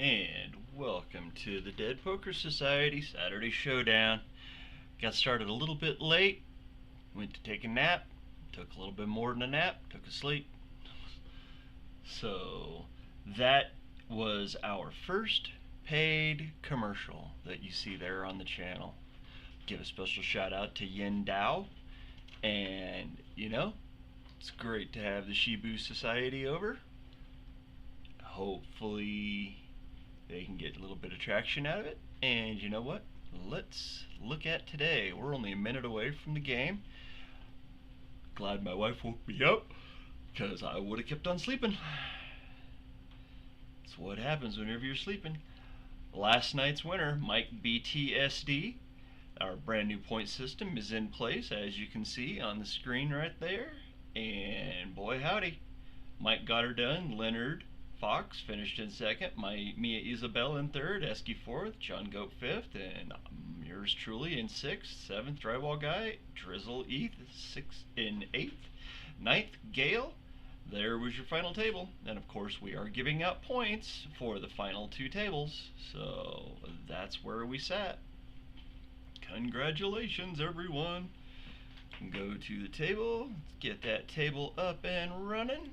and welcome to the Dead Poker Society Saturday Showdown. Got started a little bit late, went to take a nap, took a little bit more than a nap, took a sleep. So that was our first paid commercial that you see there on the channel. Give a special shout out to Yin Dao, and it's great to have the Shibu Society over. Hopefully they can get a little bit of traction out of it. And you know what? Let's look at today. We're only a minute away from the game. Glad my wife woke me up, because I would have kept on sleeping. That's what happens whenever you're sleeping. Last night's winner, Mike BTSD. Our brand new point system is in place, as you can see on the screen right there. And boy howdy, Mike got her done. Leonard Fox finished in second, Mia Isabel in third, Esky fourth, John Goat fifth, and yours truly in sixth, seventh, Drywall Guy, Drizzle Eth sixth in eighth, ninth, Gale. There was your final table, and of course we are giving out points for the final two tables, so that's where we sat. Congratulations, everyone. Go to the table, get that table up and running.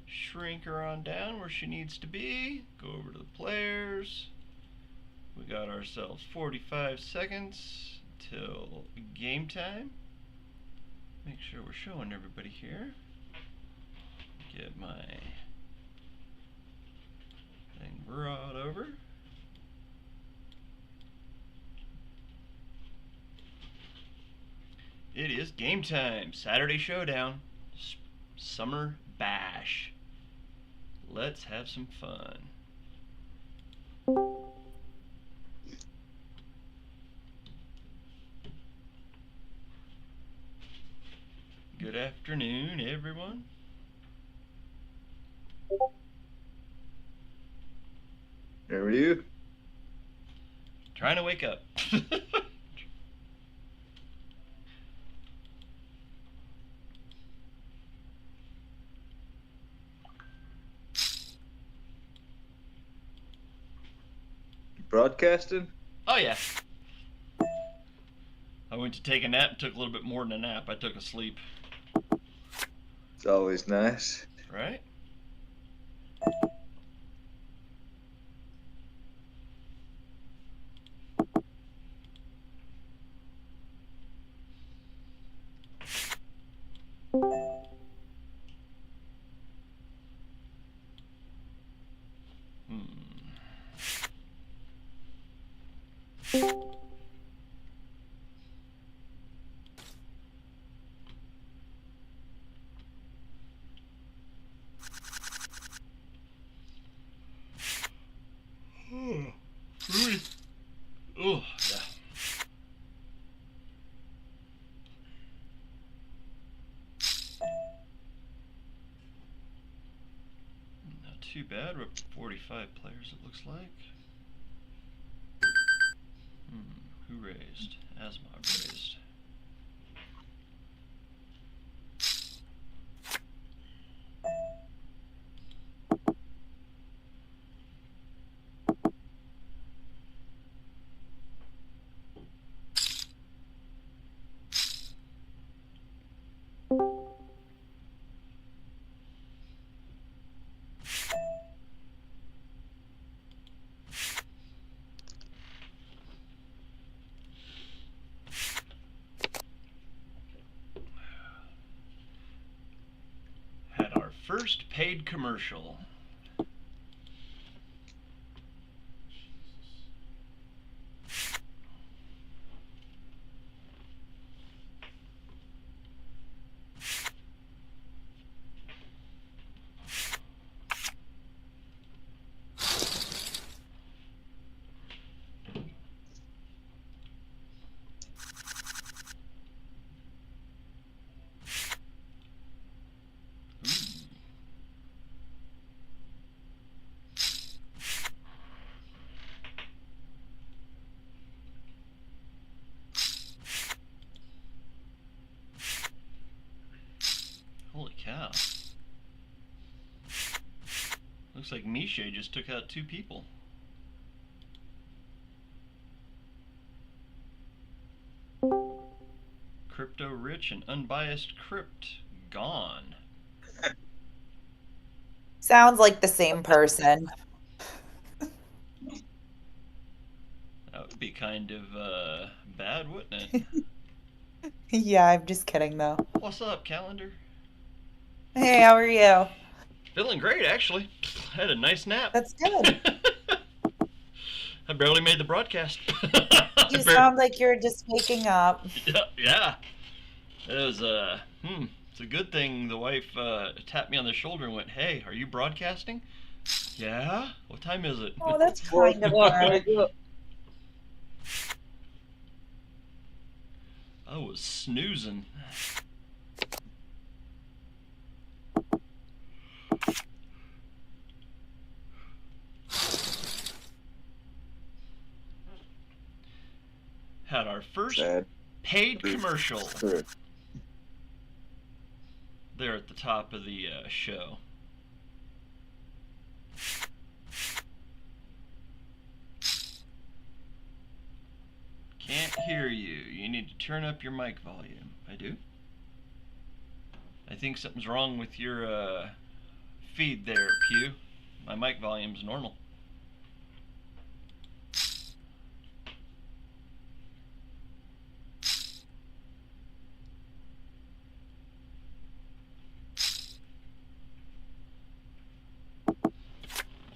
Shrink her on down where she needs to be. Go over to the players. We got ourselves 45 seconds till game time. Make sure we're showing everybody here. Get my thing brought over. It is game time. Saturday Showdown. Summer Bash. Let's have some fun. Good afternoon, everyone. How are you? Trying to wake up. Broadcasting? Oh yeah. I went to take a nap, took a little bit more than a nap. I took a sleep. It's always nice. Right? Oh, yeah. Not too bad. We're up to 45 players, it looks like. Who raised? Asmog raised. Had our first paid commercial. Looks like Miche just took out 2 people. Crypto Rich and Unbiased Crypt gone. Sounds like the same person. That would be kind of bad, wouldn't it? Yeah, I'm just kidding though. What's up, Calendar? Hey, how are you? Feeling great, actually. Had a nice nap. That's good. I barely made the broadcast. You sound like you're just waking up. Yeah. It was it's a good thing the wife tapped me on the shoulder and went, "Hey, are you broadcasting?" Yeah. What time is it? Oh, that's kind of her. I was snoozing. Had our first paid commercial there at the top of the show. Can't hear you. You need to turn up your mic volume. I do? I think something's wrong with your feed there, Pew. My mic volume's normal.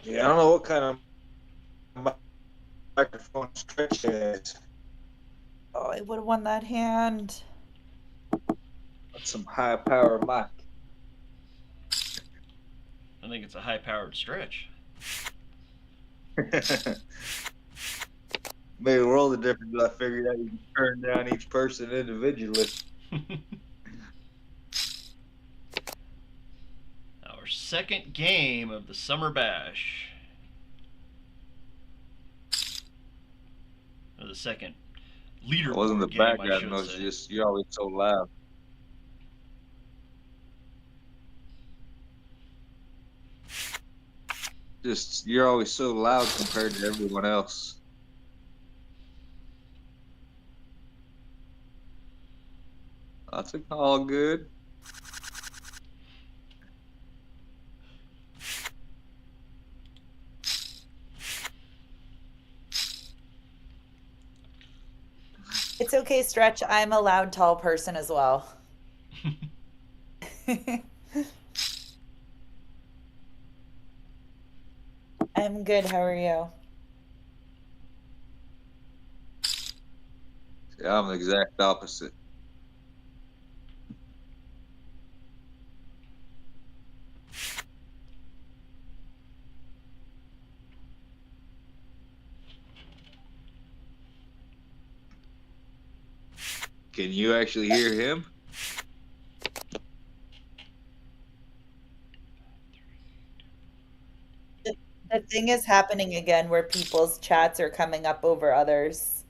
Yeah, I don't know what kind of microphone Stretch has. Oh, I would have won that hand. That's some high power mic. I think it's a high-powered Stretch. Made a world of difference. I figured out you can turn down each person individually. Our second game of the Summer Bash. Or the second leaderboard It wasn't the game, background, I it was should say. just you're always so loud. Just you're always so loud compared to everyone else. That's all good. It's okay, Stretch. I'm a loud, tall person as well. I'm good. How are you? Yeah, I'm the exact opposite. Can you actually hear him? The thing is happening again where people's chats are coming up over others.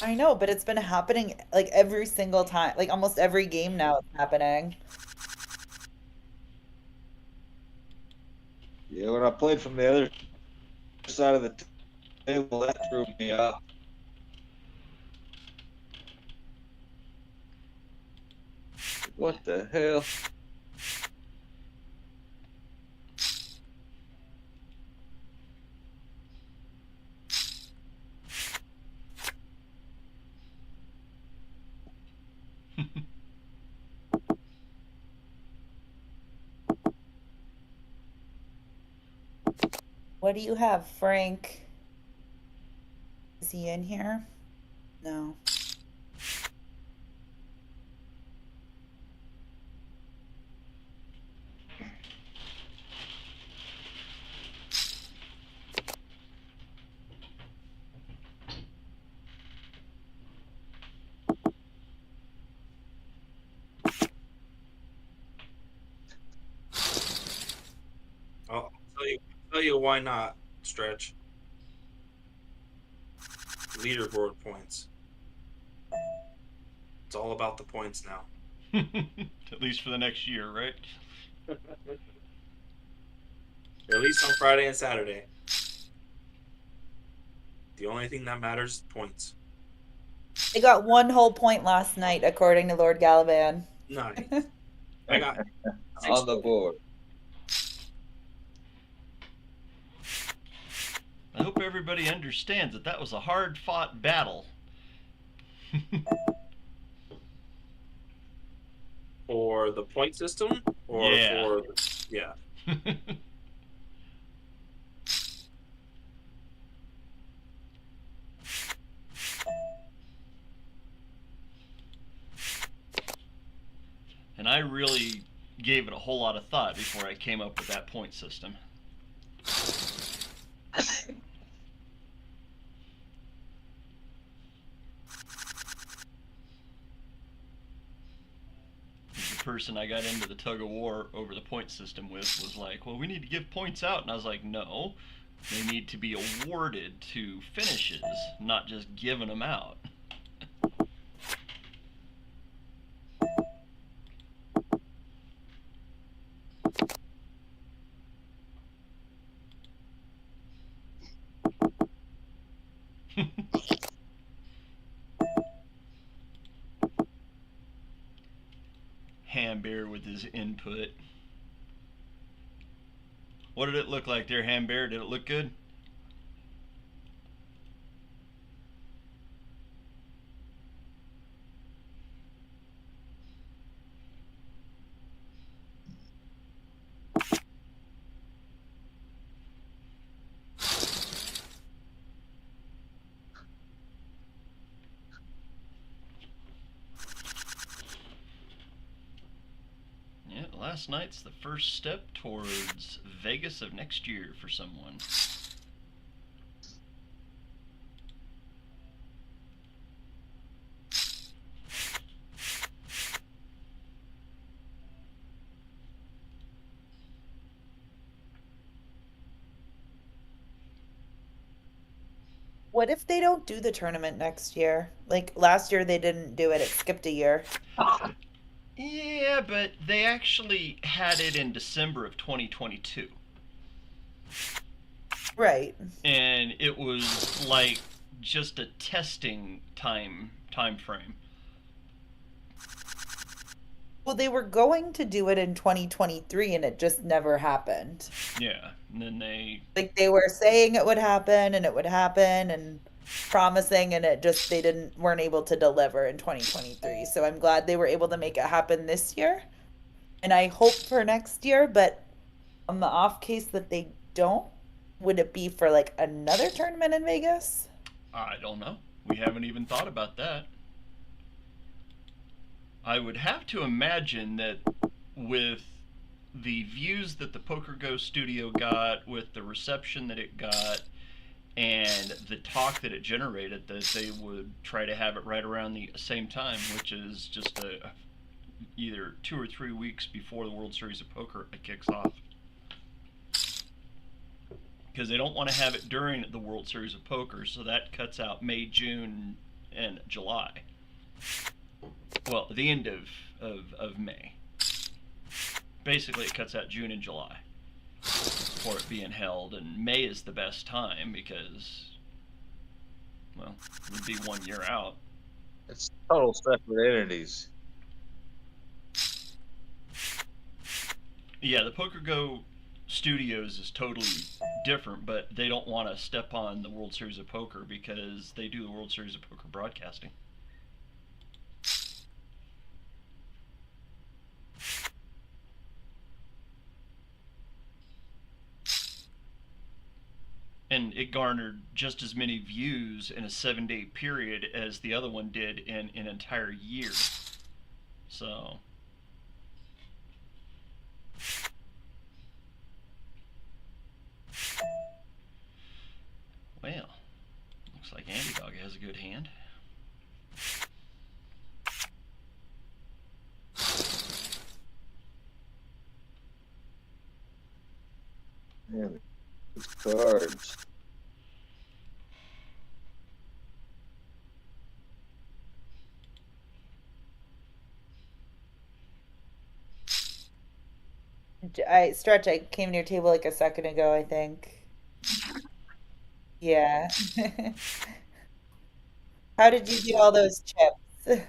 I know, but it's been happening like every single time. Like almost every game now it's happening. Yeah, when I played from the other side of the table, that threw me off. What the hell? What do you have, Frank? Is he in here? No. I'll tell you why not, Stretch. Leaderboard points. It's all about the points now. At least for the next year, right? At least on Friday and Saturday. The only thing that matters is points. They got 1 whole point last night, according to Lord Galaban. Nice. I got 6 On the points. board. I hope everybody understands that that was a hard-fought battle. For the point system? Or Yeah. for... Yeah. And I really gave it a whole lot of thought before I came up with that point system. The person I got into the tug of war over the point system with was like, well, we need to give points out. And I was like, no, they need to be awarded to finishes, not just giving them out. Hambear with his input. What did it look like there, Hambear? Did it look good? Yeah, last night's the first step towards Vegas of next year for someone. What if they don't do the tournament next year? Like last year they didn't do it, it skipped a year. Yeah, but they actually had it in December of 2022. Right. And it was like just a testing time frame. Well, they were going to do it in 2023 and it just never happened. Yeah, and then they Like they were saying it would happen and promising, and they weren't able to deliver in 2023. So I'm glad they were able to make it happen this year. And I hope for next year, but on the off case that they don't, would it be for like another tournament in Vegas? I don't know. We haven't even thought about that. I would have to imagine that with the views that the Poker Go studio got, with the reception that it got, and the talk that it generated, that they would try to have it right around the same time, which is just either 2 or 3 weeks before the World Series of Poker kicks off. Because they don't want to have it during the World Series of Poker, so that cuts out May, June, and July. Well, the end of May. Basically, it cuts out June and July for it being held, and May is the best time because, well, it would be 1 year out. It's total separate entities. Yeah, the Poker Go Studios is totally different, but they don't want to step on the World Series of Poker because they do the World Series of Poker broadcasting. And it garnered just as many views in a 7-day period as the other one did in an entire year. So, well, looks like Andy Dog has a good hand. Yeah, these cards. Stretch, I came to your table like a second ago, I think. Yeah. How did you get all those chips?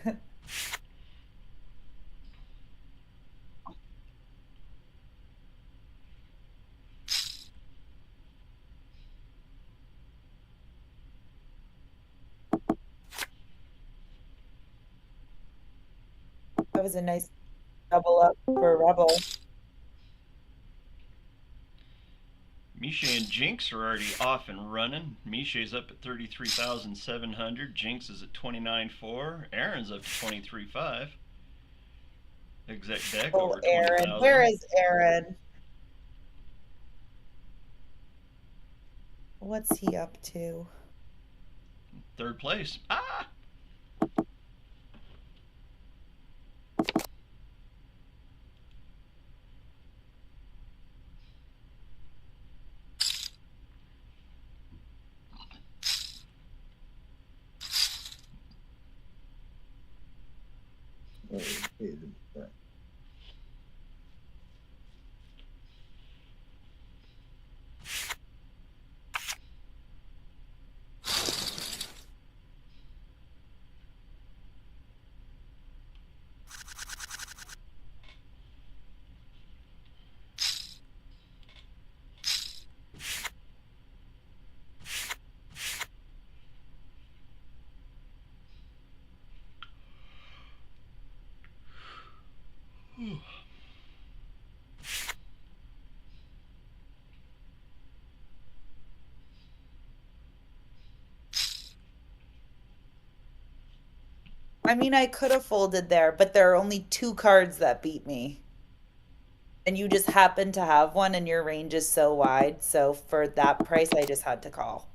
That was a nice double up for Rebel. Misha and Jinx are already off and running. Misha's up at 33,700. Jinx is at 29.4. Aaron's up to 23.5. Exec deck Oh, over Aaron. Where 20,000. is Aaron? What's he up to? Third place. Ah! I mean, I could have folded there, but there are only two cards that beat me. And you just happen to have one, and your range is so wide. So for that price, I just had to call.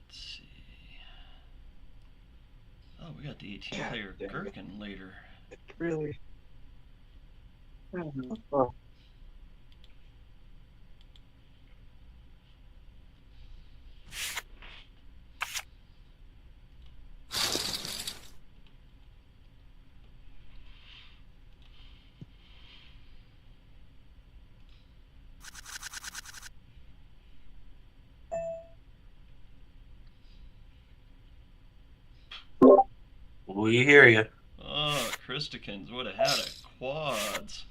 Let's see. Oh, we got the 18 player Gherkin later. Really? Oh. We hear you. Oh, Christikins would have had a quads.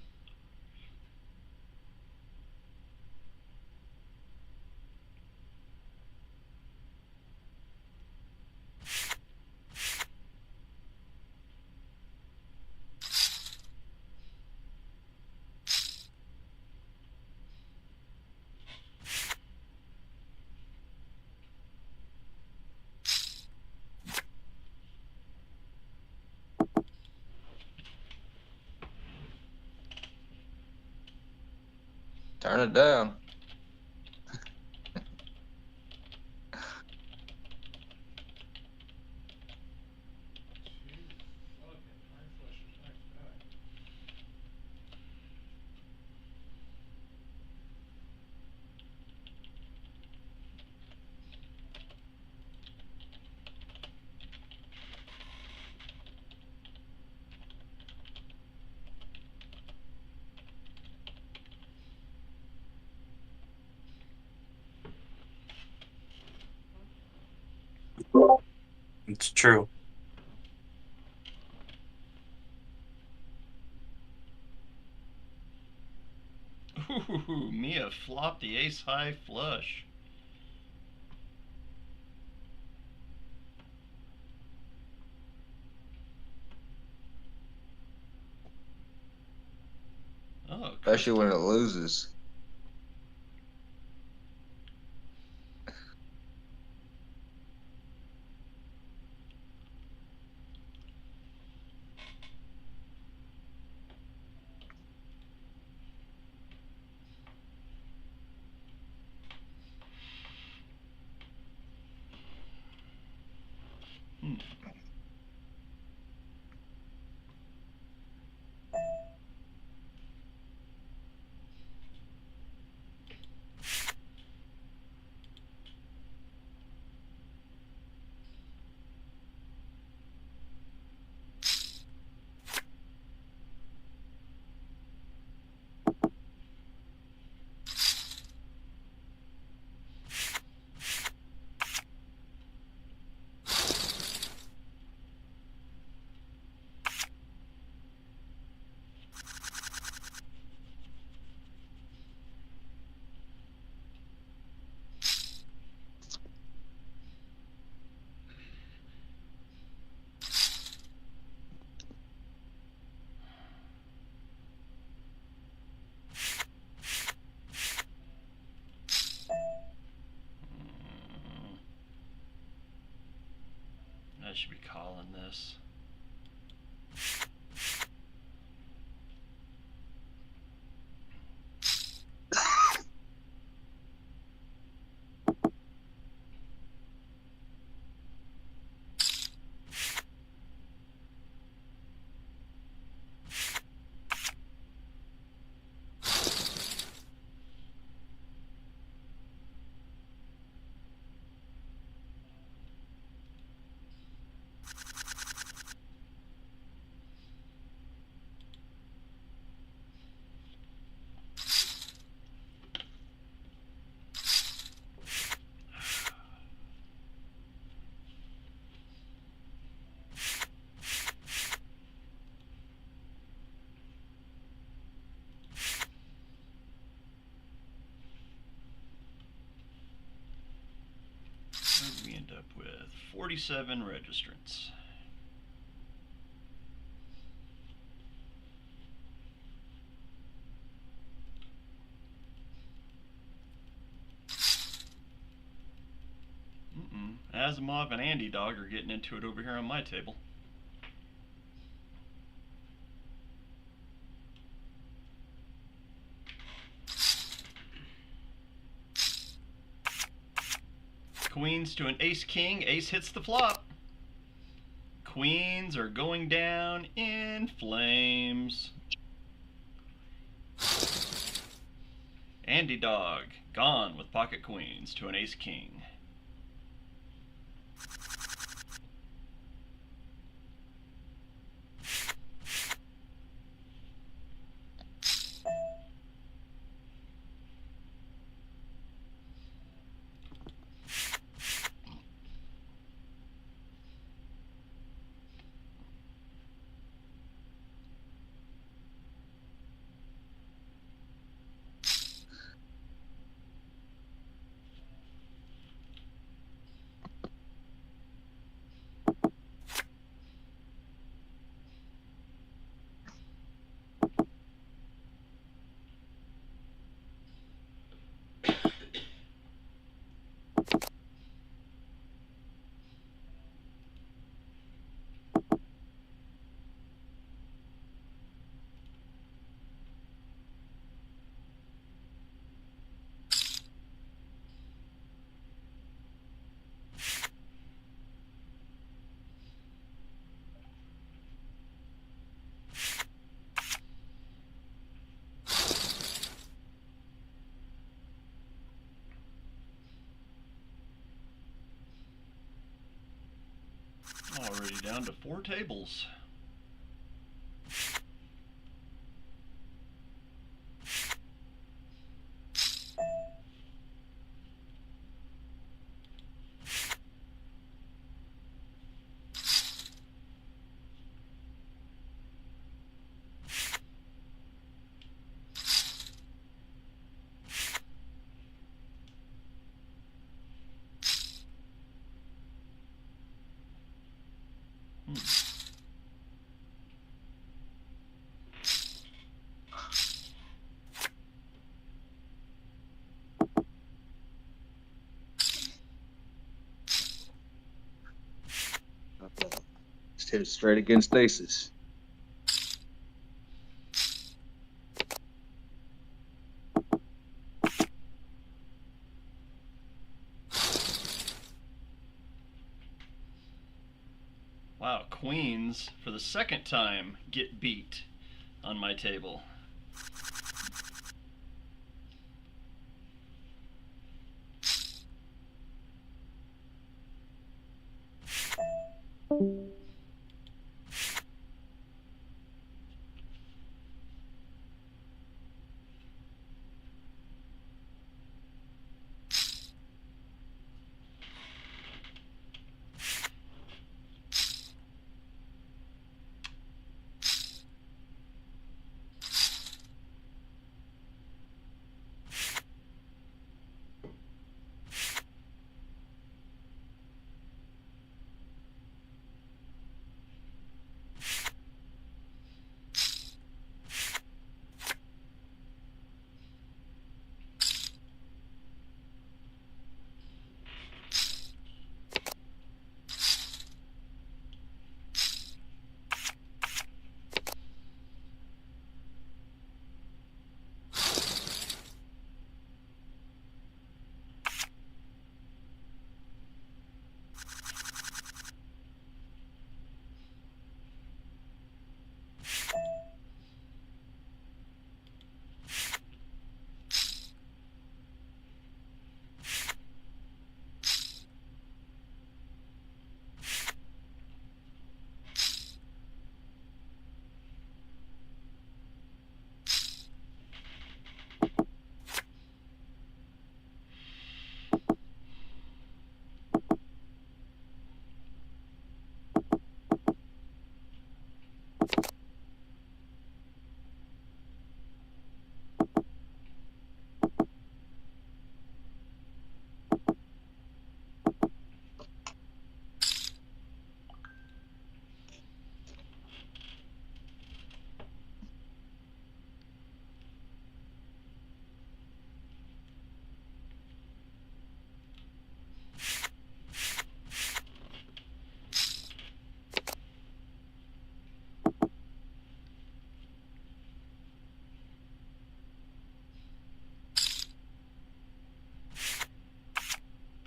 Turn it down. It's true. Ooh, Mia flopped the ace high flush. Oh, Especially when it loses. I should be calling this. What did we end up with? 47 registrants. Asimov and Andy Dog are getting into it over here on my table. Queens to an ace king. Ace hits the flop. Queens are going down in flames. Andy Dog gone with pocket queens to an ace king. Already down to 4 tables. Just hit it straight against aces. Wow, queens for the second time get beat on my table.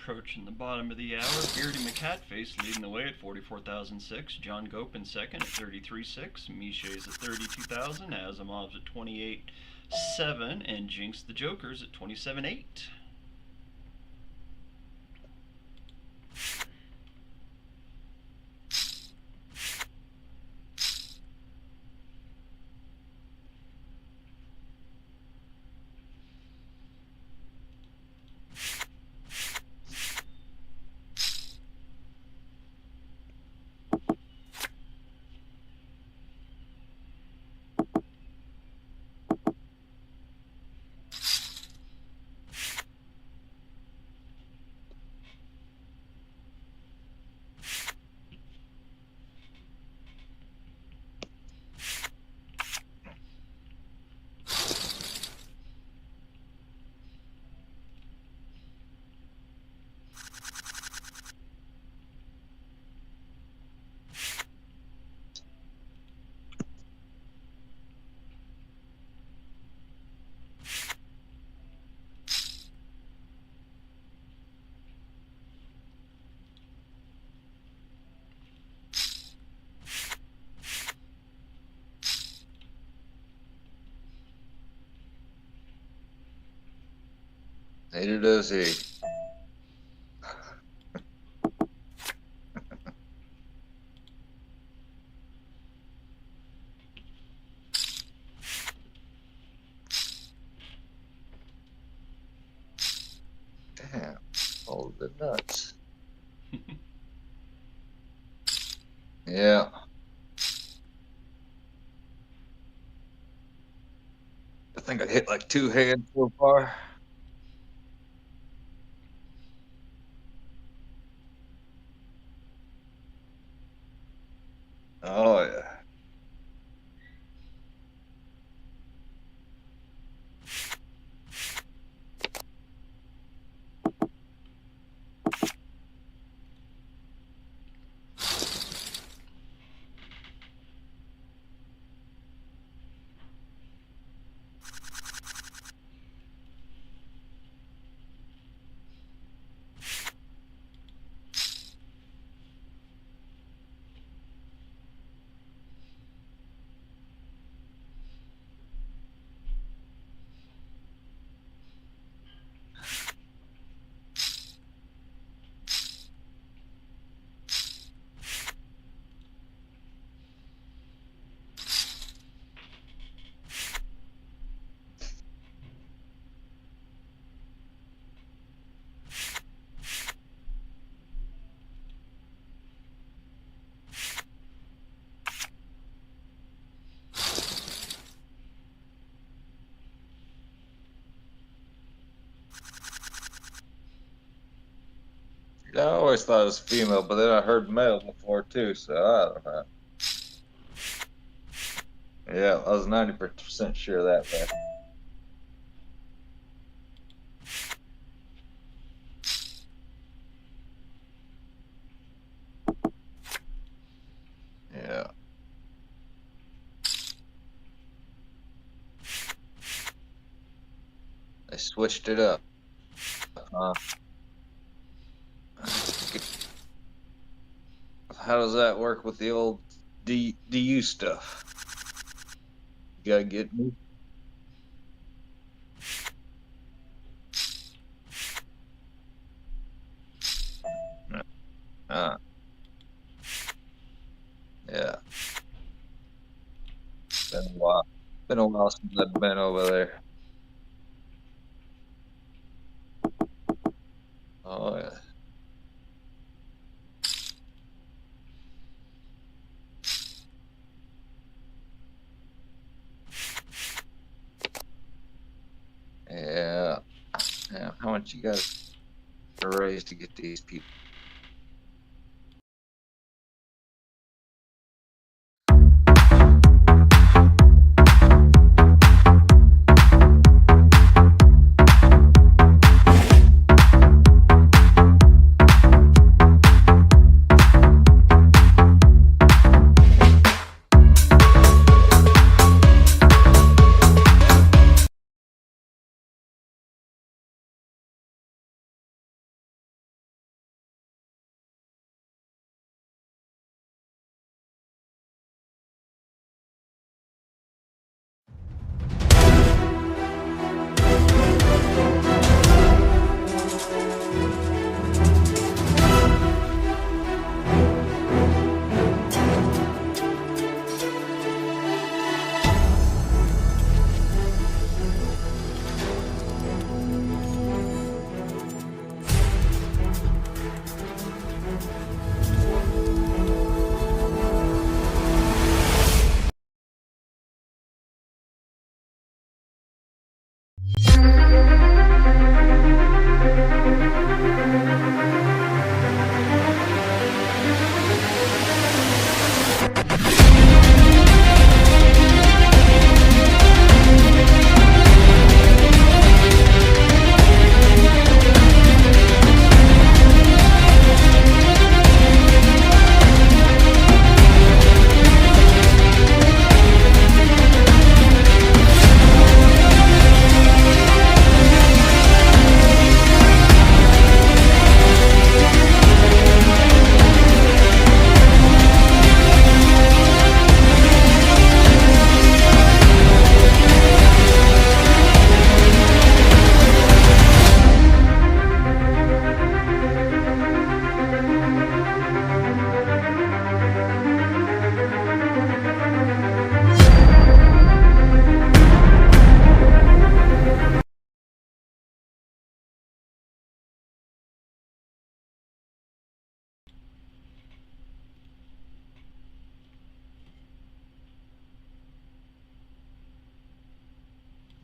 Approaching the bottom of the hour, Beardy McCatface leading the way at 44,006, John Gopin second at 33.6, Miche's at 32,000, Asimov's at 28.7, and Jinx the Joker's at 27.8. Neither does he. Damn, all the nuts. Yeah. I think I hit like 2 hands so far. Oh yeah. always thought it was female, but then I heard male before too, so I don't know. Yeah, I was 90% sure of that, man. Yeah. They switched it up. How does that work with the old DU stuff? You gotta get me. Yeah. Been a while. Been a while since I've been over there. Oh yeah. Yeah. Yeah. How much you got to raise to get these people?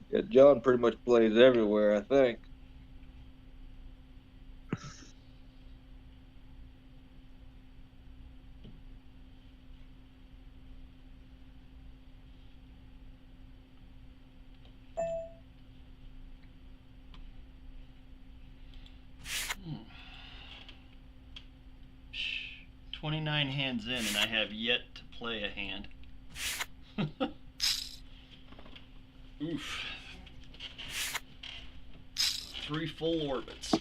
Yeah, John pretty much plays everywhere, I think. Hmm. 29 hands in, and I have yet to play a hand. Oof. 3 full orbits.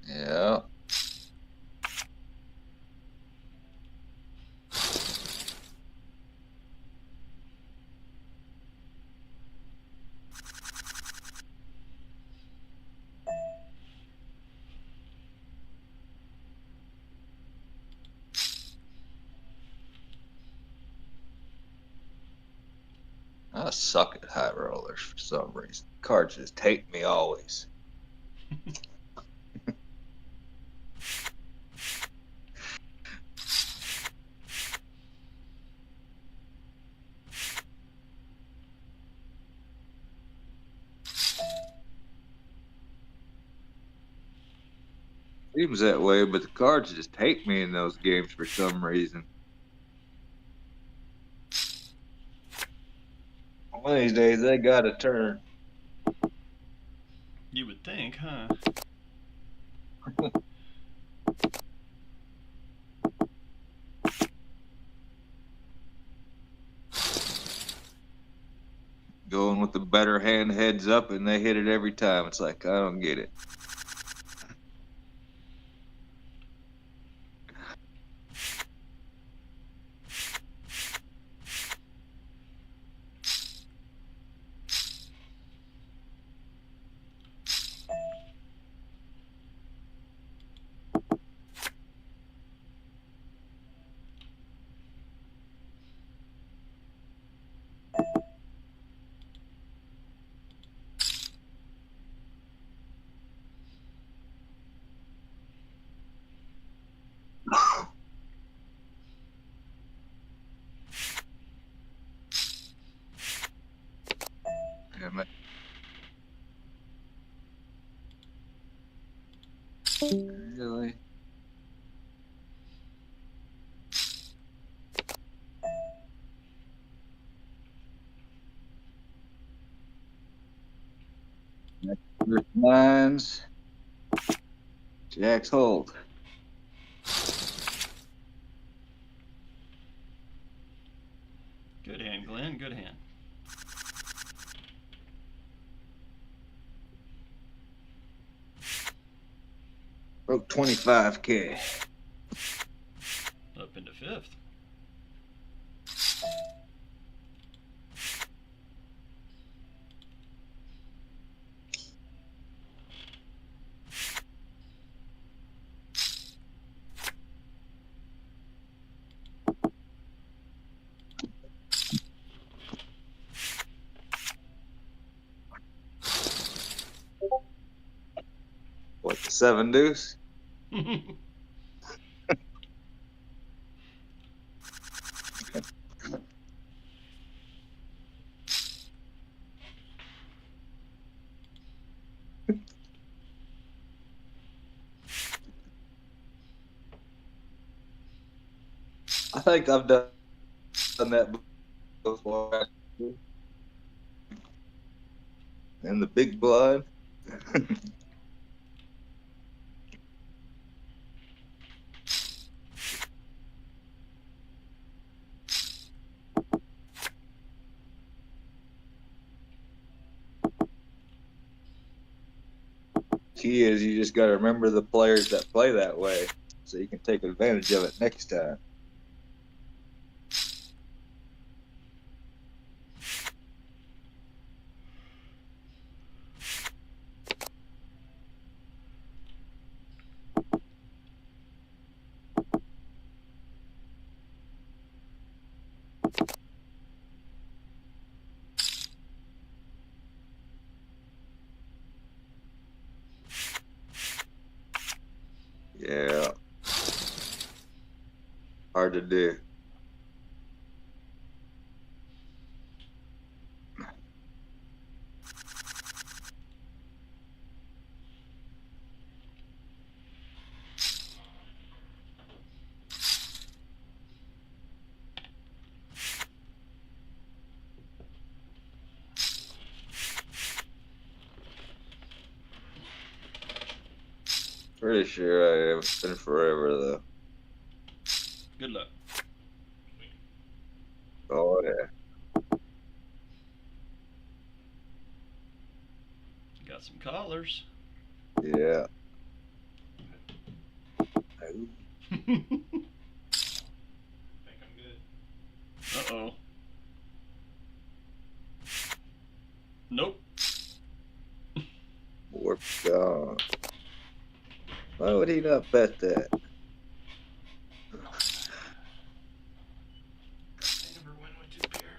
Yeah. suck at high rollers for some reason. Cards just take me always. Seems that way, but the cards just take me in those games for some reason. One of these days, they got a turn. You would think, huh? Going with the better hand heads up, and they hit it every time. It's like, I don't get it. Damn it. Really? There's nines. Jacks hold. Good hand, Glenn. Good hand. Broke 25K. Up into fifth. What, the 7 deuce? I think I've done that before. And the big blind. Key is you just got to remember the players that play that way so you can take advantage of it next time. Yeah. Hard to do. Pretty sure I have. It's been forever though. Good luck. Oh yeah. Got some collars. Yeah. Think I'm good. Uh-oh. Nope. Warp gone. Why would he not bet that? I never win with 2 pair.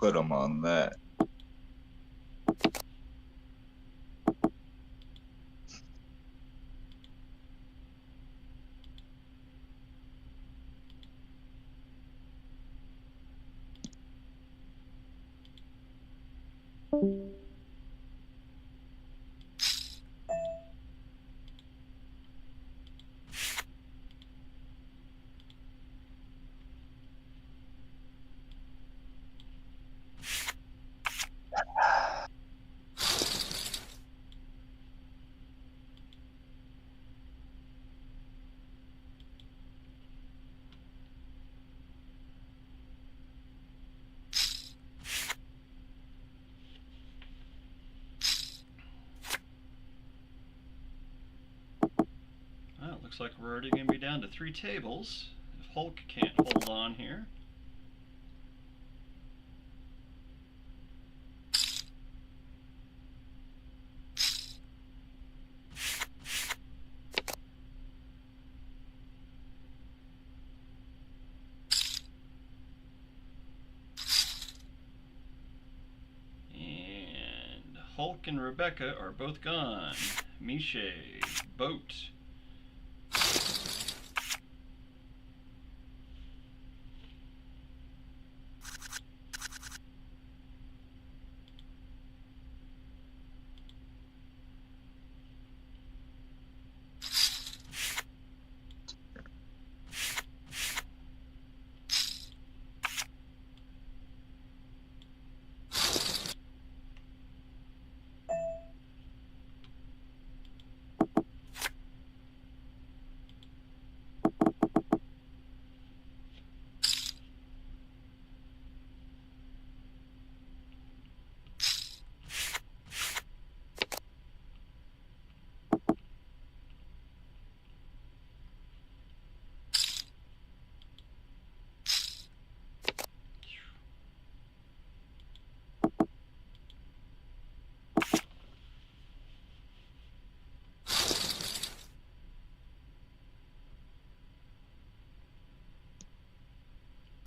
put them on that. Well, it looks like we're already going to be down to 3 tables. If Hulk can't hold on here. And Hulk and Rebecca are both gone. Miche, boat.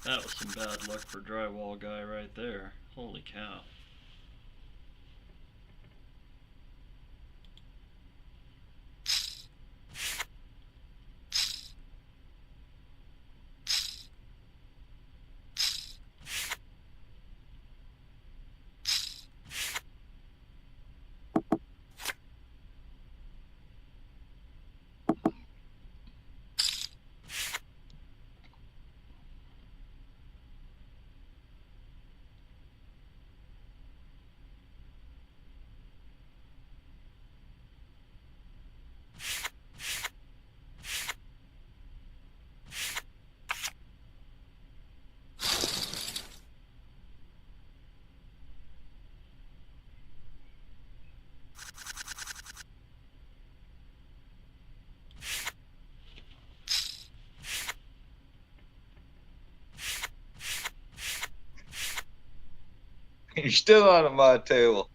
That was some bad luck for drywall guy right there. Holy cow. You're still on my table.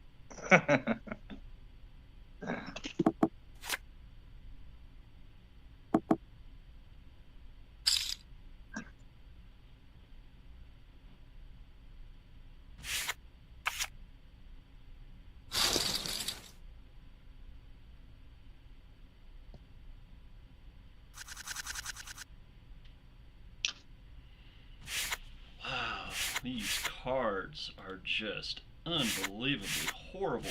Wow, these cards are just unbelievably horrible.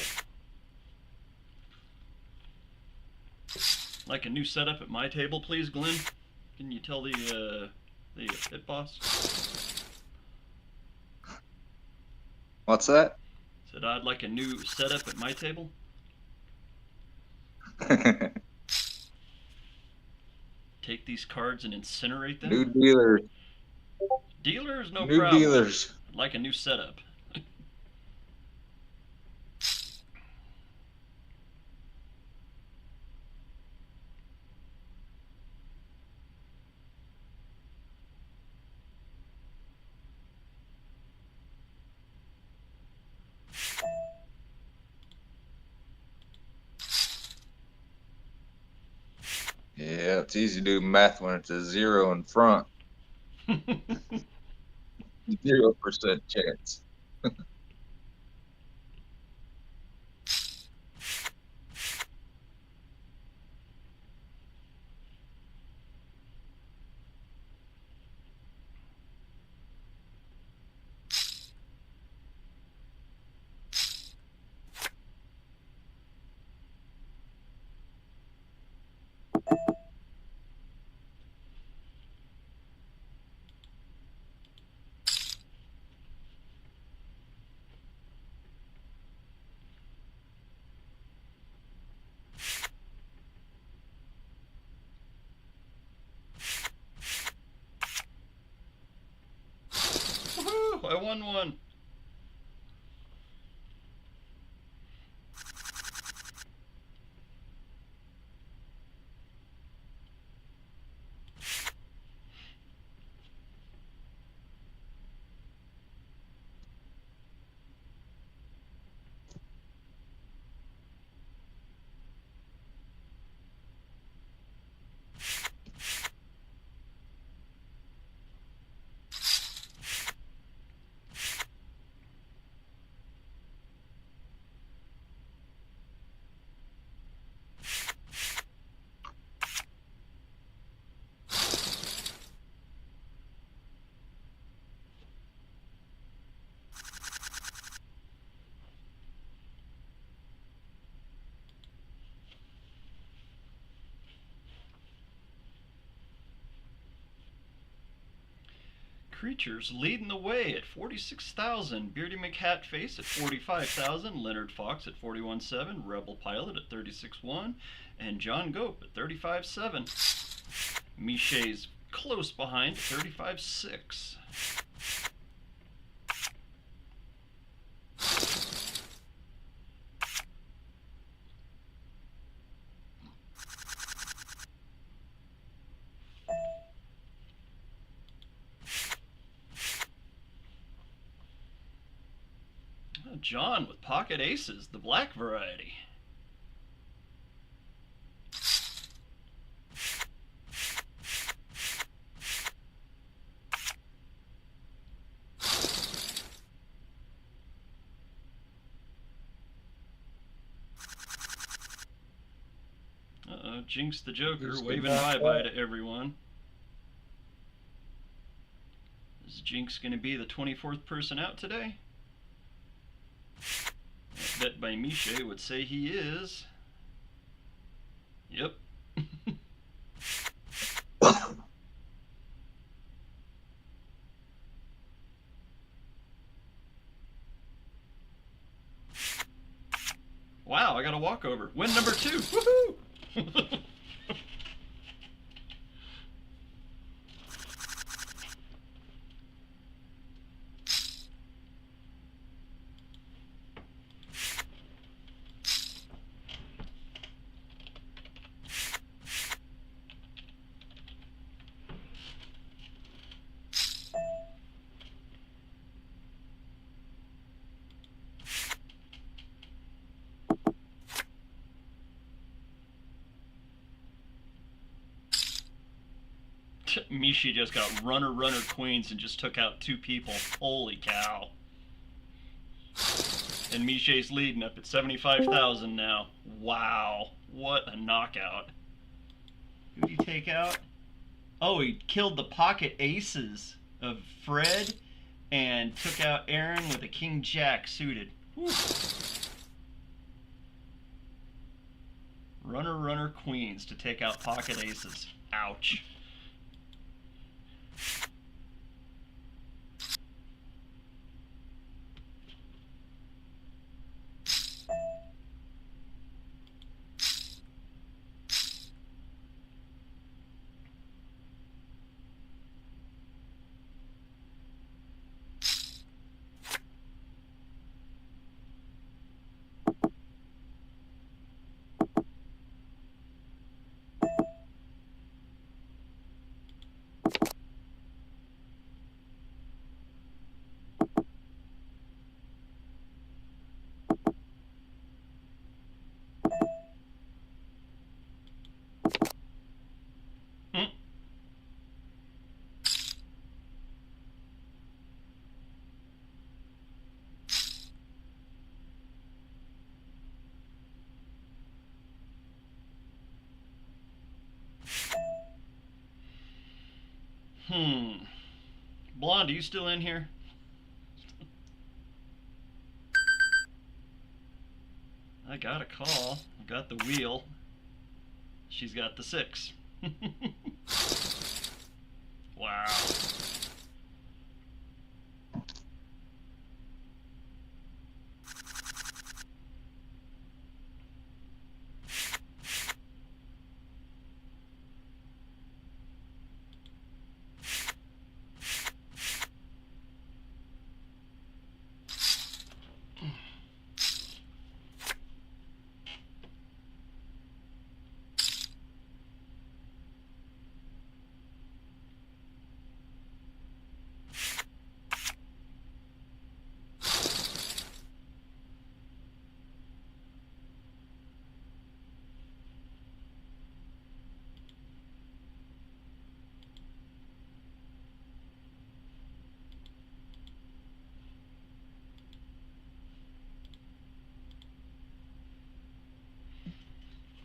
Like a new setup at my table, please, Glenn? Can you tell the pit boss? What's that? Said I'd like a new setup at my table. Take these cards and incinerate them. New dealers. Dealers, no New problem. dealers. I'd like a new setup. Yeah, it's easy to do math when it's a 0 in front. 0% chance. Woohoo! I won one. Creatures leading the way at 46,000. Beardy McHatface at 45,000. Leonard Fox at 41.7. Rebel Pilot at 36.1. And John Gope at 35.7. Miché's close behind at 35.6. John with pocket aces, the black variety. Uh-oh, Jinx the Joker waving bye-bye to everyone. Is Jinx going to be the 24th person out today? I bet by Miche would say he is. Yep. Wow, I got a walkover. Win number 2. Woohoo! Mishi just got runner queens and just took out 2 people. Holy cow. And Miche's leading up at 75,000 now. Wow. What a knockout. Who'd he take out? Oh, he killed the pocket aces of Fred and took out Aaron with a king jack suited. Whew. Runner queens to take out pocket aces. Ouch. Blonde, are you still in here? I got a call. I got the wheel. She's got the 6. Wow.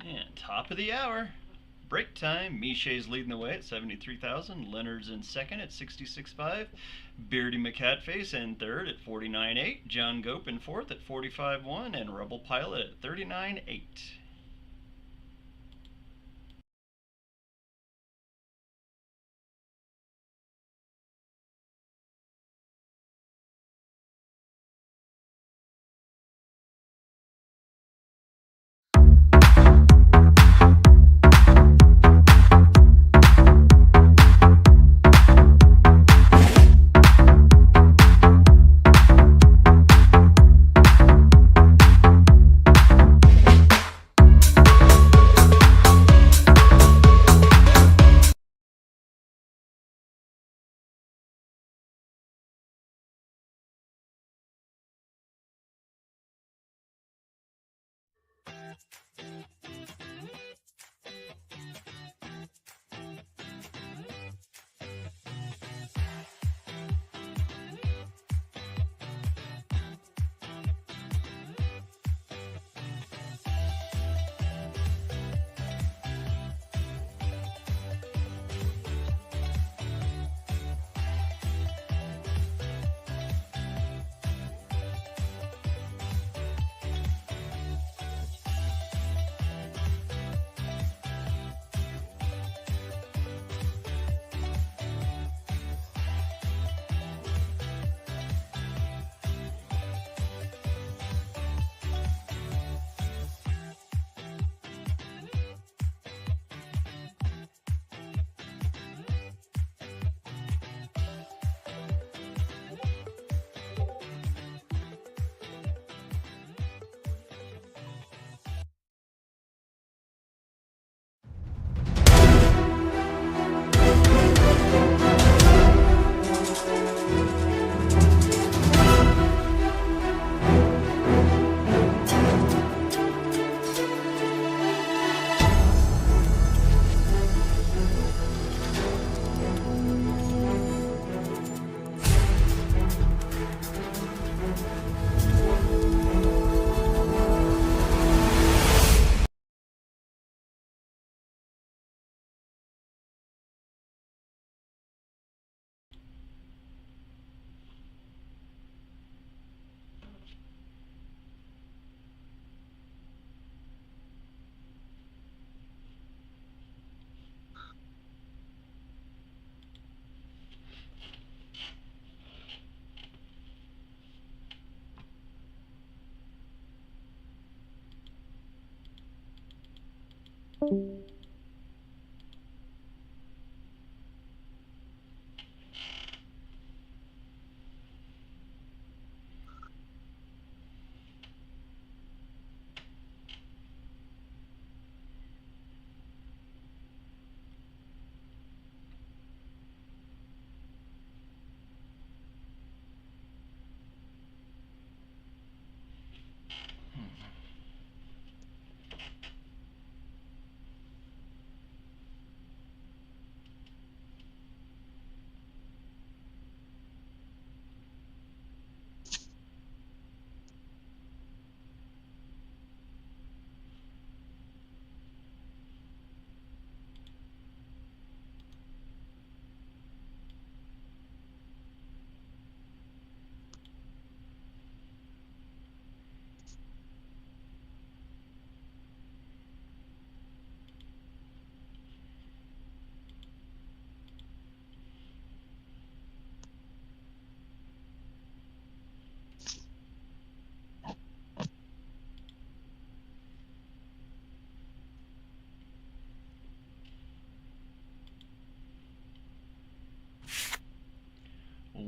And top of the hour. Break time. Miché's leading the way at 73,000. Leonard's in second at 66.5. Beardy McCatface in third at 49.8. John Gope in fourth at 45.1. And Rebel Pilot at 39.8.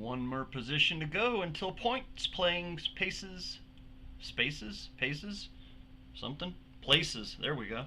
one more position to go until points playing paces, something, places. There we go.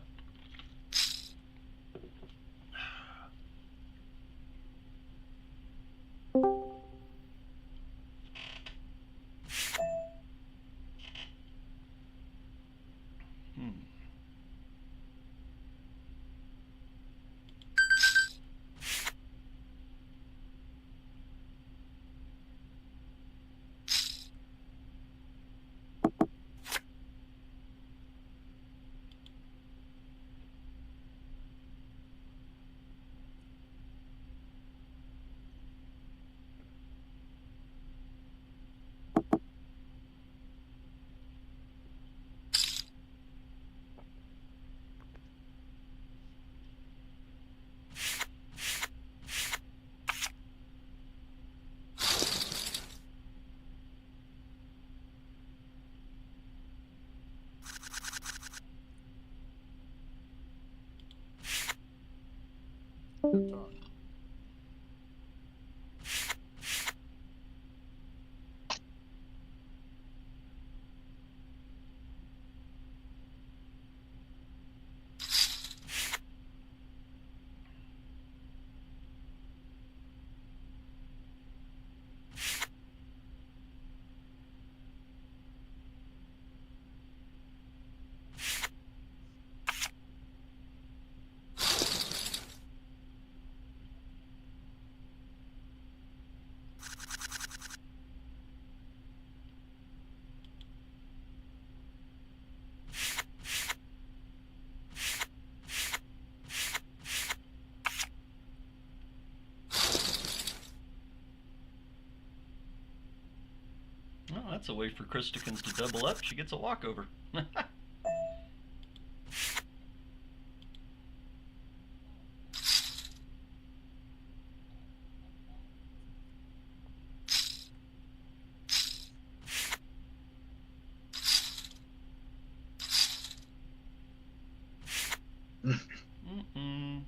Good talk. Well, that's a way for Christikins to double up. She gets a walkover. Mm-mm.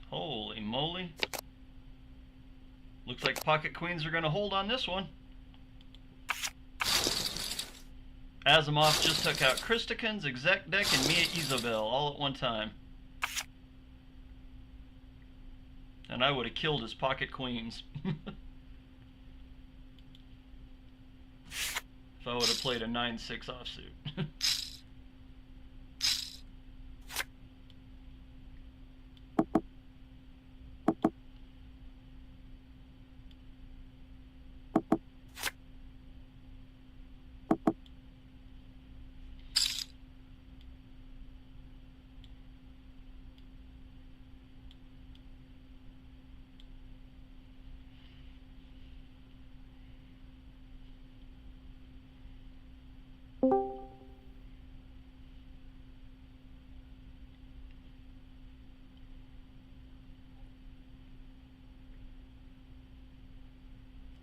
Holy moly. Looks like pocket queens are going to hold on this one. Asimov just took out Christikins, Exec Deck, and Mia Isabel all at one time. And I would have killed his pocket queens. If I would have played a 9-6 offsuit.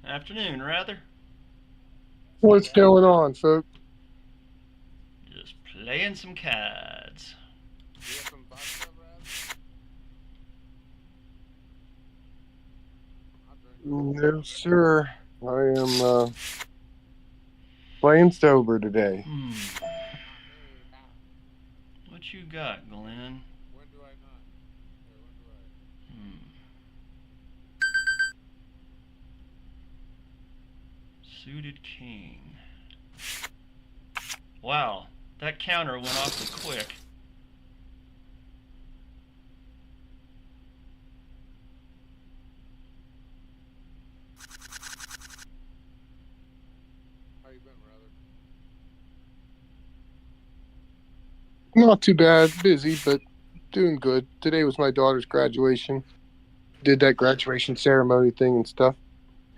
Afternoon, rather. What's going on, folks? Just playing some cards. You have some vodka, Brad? No, sir. I am playing sober today. What you got, Glenn? When do I not? Or when do I? Suited king. Wow, that counter went awfully quick. How you been, rather? Not too bad. Busy, but doing good. Today was my daughter's graduation. Did that graduation ceremony thing and stuff.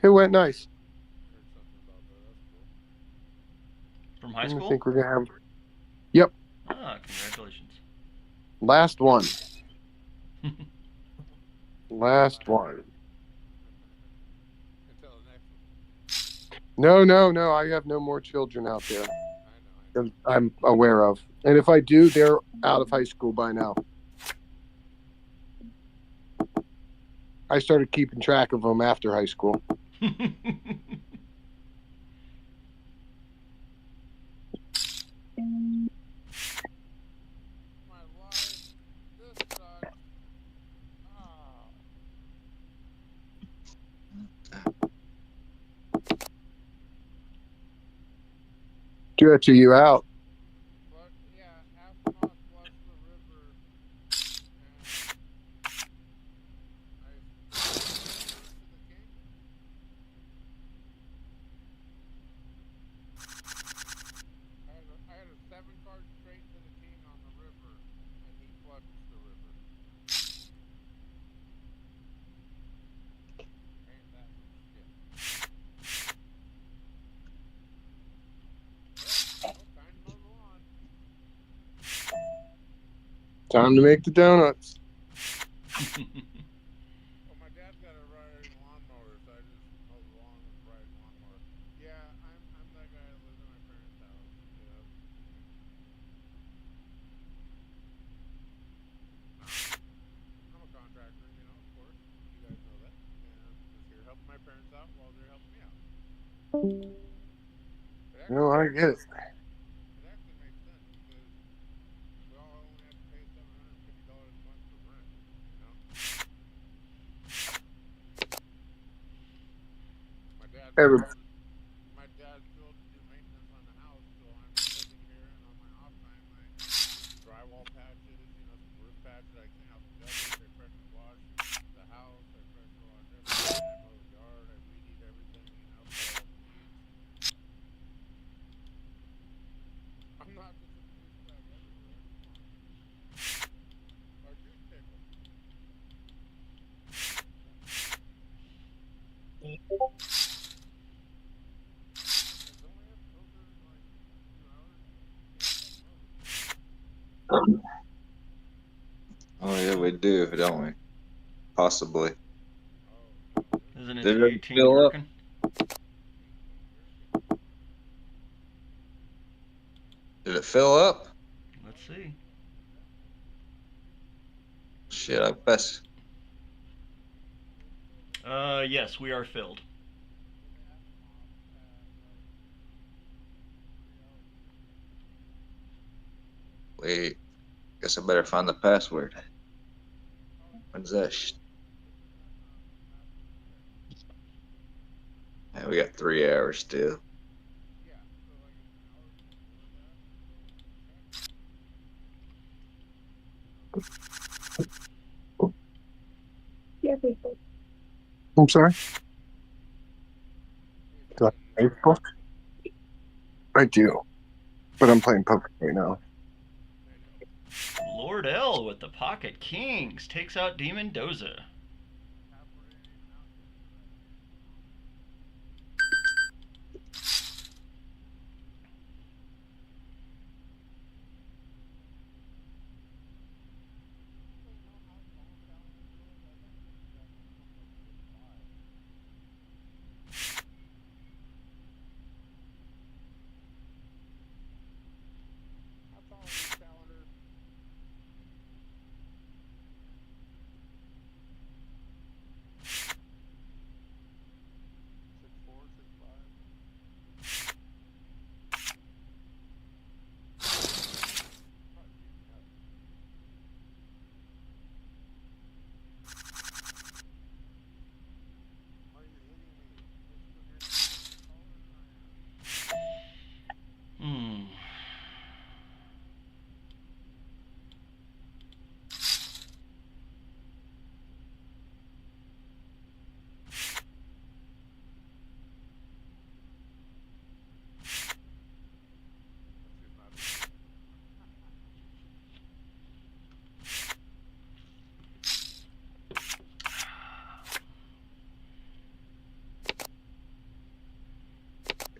It went nice. From high school? I think we're gonna have. Yep. Ah, congratulations. Last one. Last one. No. I have no more children out there that I'm aware of. And if I do, they're out of high school by now. I started keeping track of them after high school. My life, this sucks. Ah. Stretch, are you out? But yeah, astronauts flushed the river, and I to the king. I had a 7-card straight to the king on the river, and he flushed the river. Ain't that shit? Well, time to mow the lawn. Time to make the donuts. Well, my dad's got a riding lawnmower, so I just mow the lawn with a riding lawnmower. Yeah, I'm that guy that lives in my parents' house. Yeah. I'm a contractor, of course. You guys know that. And I'm just here helping my parents out while they're helping me out. No, I get it. It actually makes sense because we all only have to pay $750 a month for rent, Every, My dad's thrilled to do maintenance on the house, so I'm living here, and on my off time, I drywall patches, some roof patches, I clean out the gutters, I pressure wash the house, I pressure wash everything, I mow the yard, I weed eat everything, pull all the weeds. I'm not just a douchebag everywhere. Come on. Our juice pickle. Don't we have to filter in like 2 hours? Oh yeah, we do, don't we? Possibly. Isn't it Did the it 18 fill up? gherkin? Did it fill up? Let's see. Shit, I guess. Yes, we are filled. Wait. Guess I better find the password. When's that? Man, we got 3 hours still. I'm sorry? Do I have Facebook? I do. But I'm playing poker right now. Lord L with the Pocket Kings takes out Demon Doza.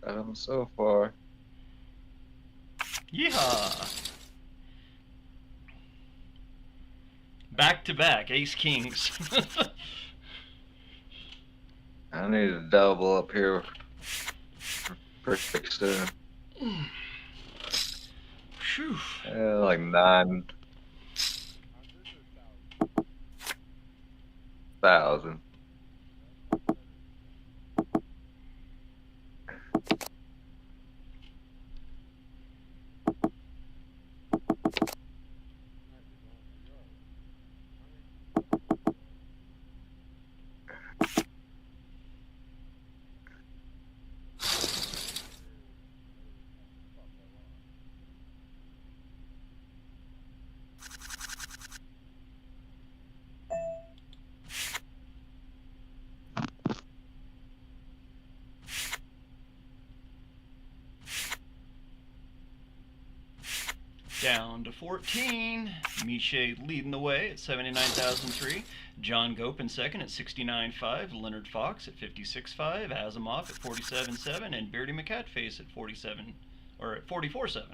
Got them so far. Yeehaw! Back to back, Ace Kings. I need to double up here. Pretty soon. Phew. Like 9,000. Down to 14. Miche leading the way at 79,003. John Gope in second at 69.5. Leonard Fox at 56.5. Asimov at 47.7. And Beardy McCatface at 47 or at 44.7.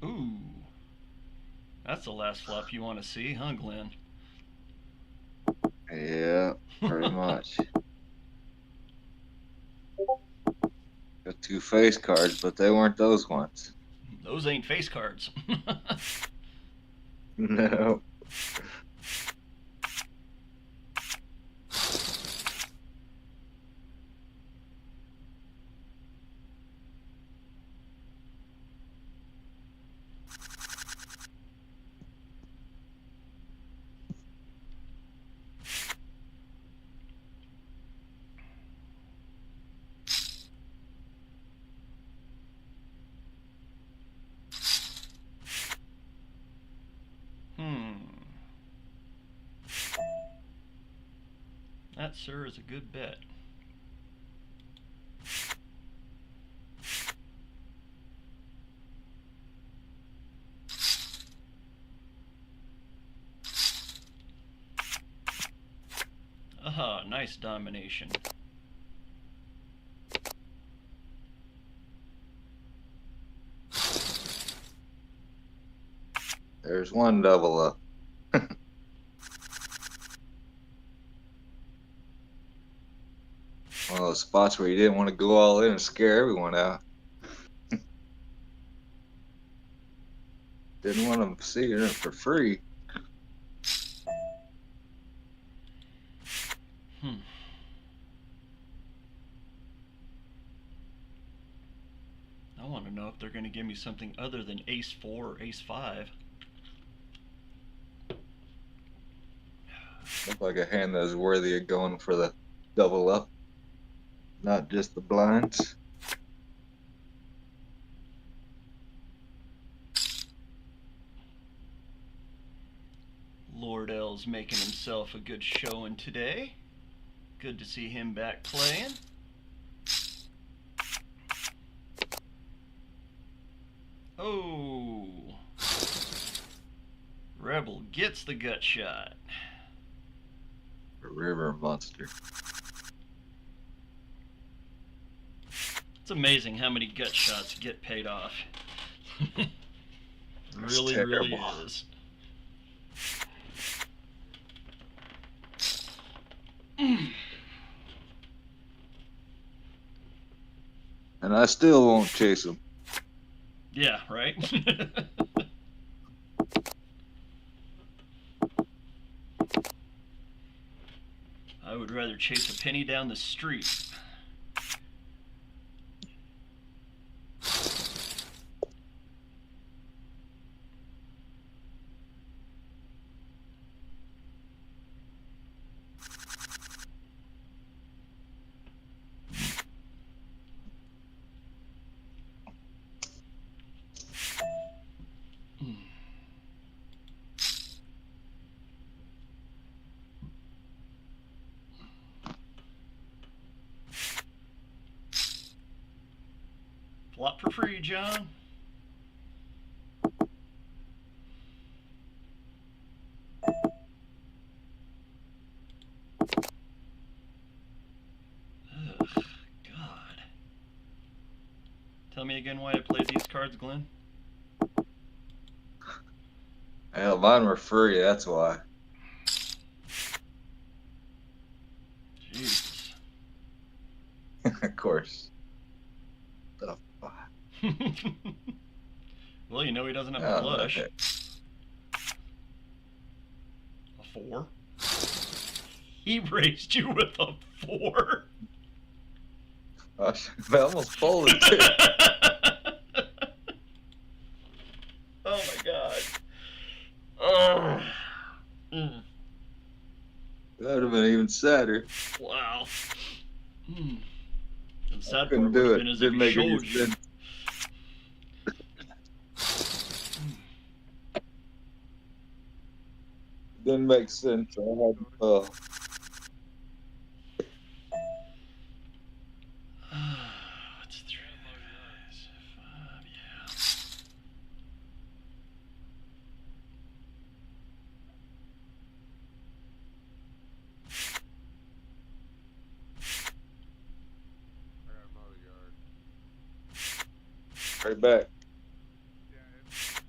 Ooh. That's the last flop you want to see, huh, Glenn? Yeah, pretty much. Got 2 face cards, but they weren't those ones. Those ain't face cards. No. That, sir, is a good bet. Aha, nice domination. There's one double up. One of those spots where you didn't want to go all in and scare everyone out. Didn't want them to see it for free. I want to know if they're going to give me something other than ace 4 or ace 5. Looked like a hand that was worthy of going for the double up, not just the blinds. Lord L's making himself a good showing today. Good to see him back playing. Oh. Rebel gets the gut shot. A river monster. It's amazing how many gut shots get paid off. Really terrible. is. And I still won't chase him. Yeah, right? I would rather chase a penny down the street. Flop for free, John. Ugh, God. Tell me again why I played these cards, Glenn. Hell, mine were free. That's why. Jesus. Of course. The fuck? Well, you know he doesn't have a Oh, flush. okay. A 4. He raised you with a 4. Gosh, I almost folded too. Oh my God. Oh. Mm. That would have been even sadder. Wow. Mm. The sad Couldn't part would do have it. been as if Didn't he make showed any you. sense. Didn't make sense. I had What's 3, 5, yeah. I gotta mow the yard. right back. Yeah, it's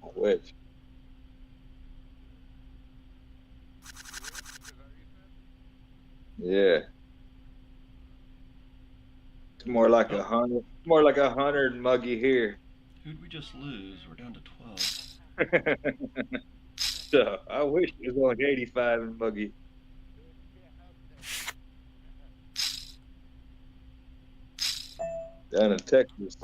85. Which? Is that what you said? Yeah. It's more like Oh. 100. More like 100 muggy here. Who'd we just lose? We're down to 12. So I wish it was like 85 and muggy. Down in Texas.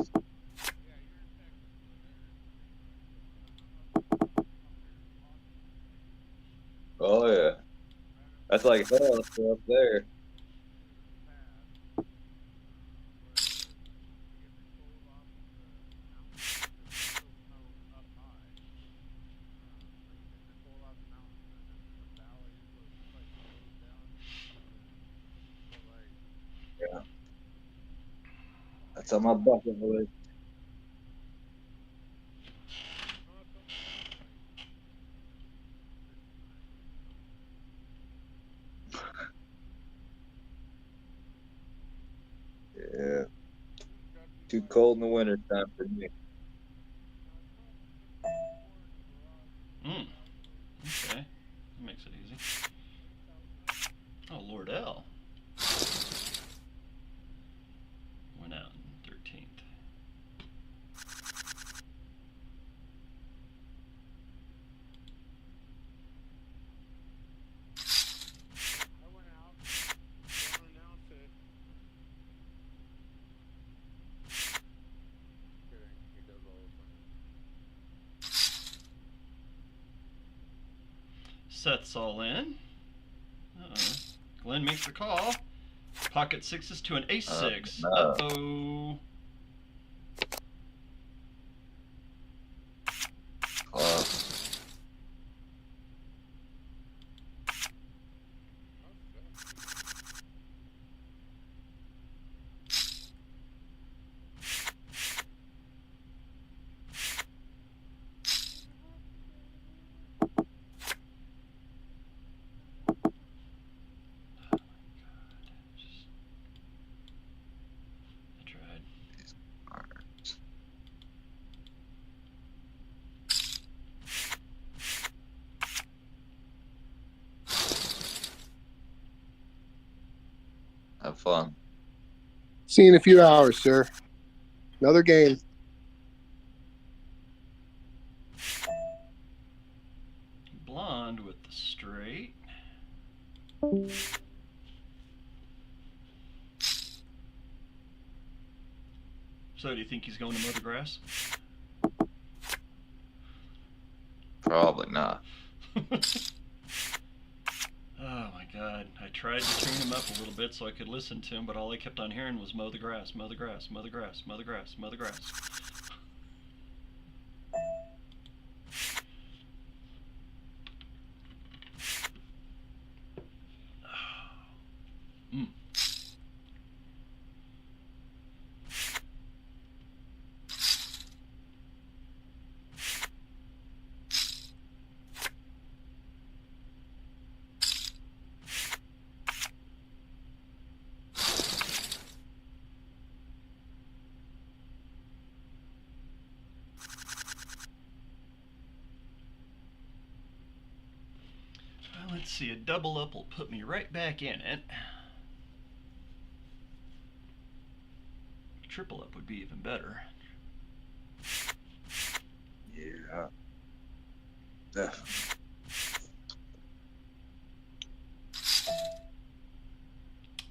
Oh yeah. That's like hell up there. Yeah. That's on my bucket list. Yeah. Too cold in the winter time for me. Okay. That makes it easy. Oh, Lord L. Went out in 13th. I went out. Don't announce it. Kidding. He does all the time. Seth's all in. Uh-oh. Glenn makes the call. Pocket sixes to an ace six. No. Uh-oh. I tried. Have fun. See you in a few hours, sir. Another game. Blonde with the straight. So do you think he's going to mow the grass? Probably not. Oh my God. I tried to tune him up a little bit so I could listen to him, but all I kept on hearing was mow the grass, mow the grass, mow the grass, mow the grass, mow the grass. Let's see, a double up will put me right back in it. Triple up would be even better. Yeah. Definitely.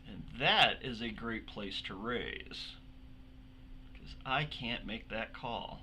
And that is a great place to raise, because I can't make that call.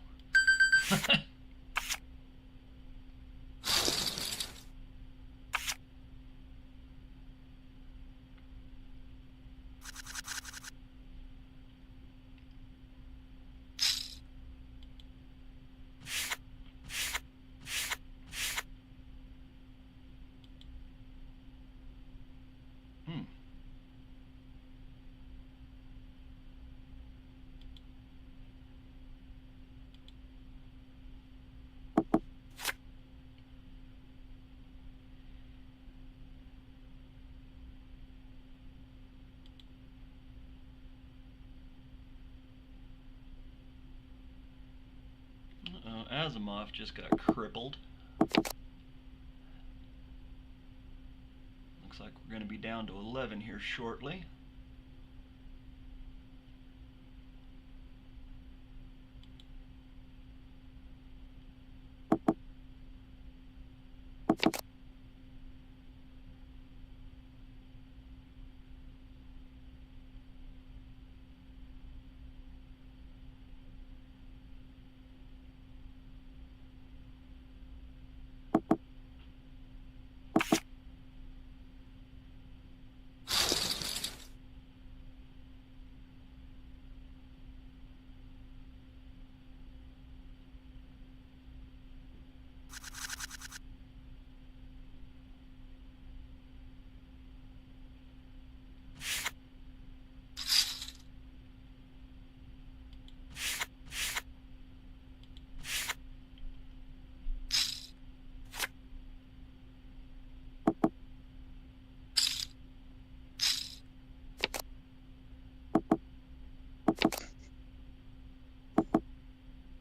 Asimov just got crippled. Looks like we're going to be down to 11 here shortly.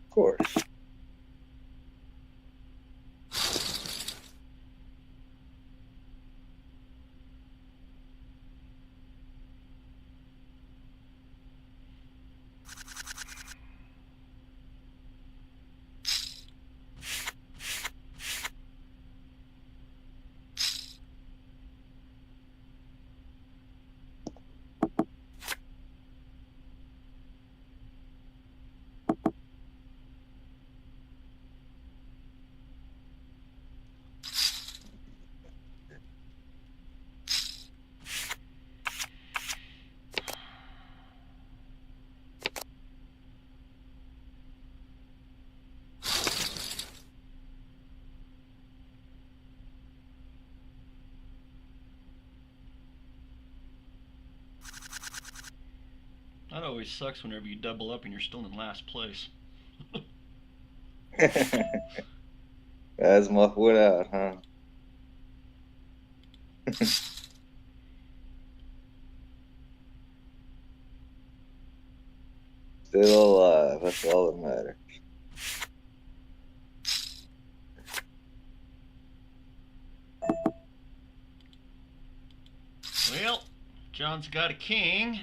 Of course. That always sucks whenever you double up and you're still in last place. Asimov went out, huh? Still alive. That's all that matters. Well, John's got a king.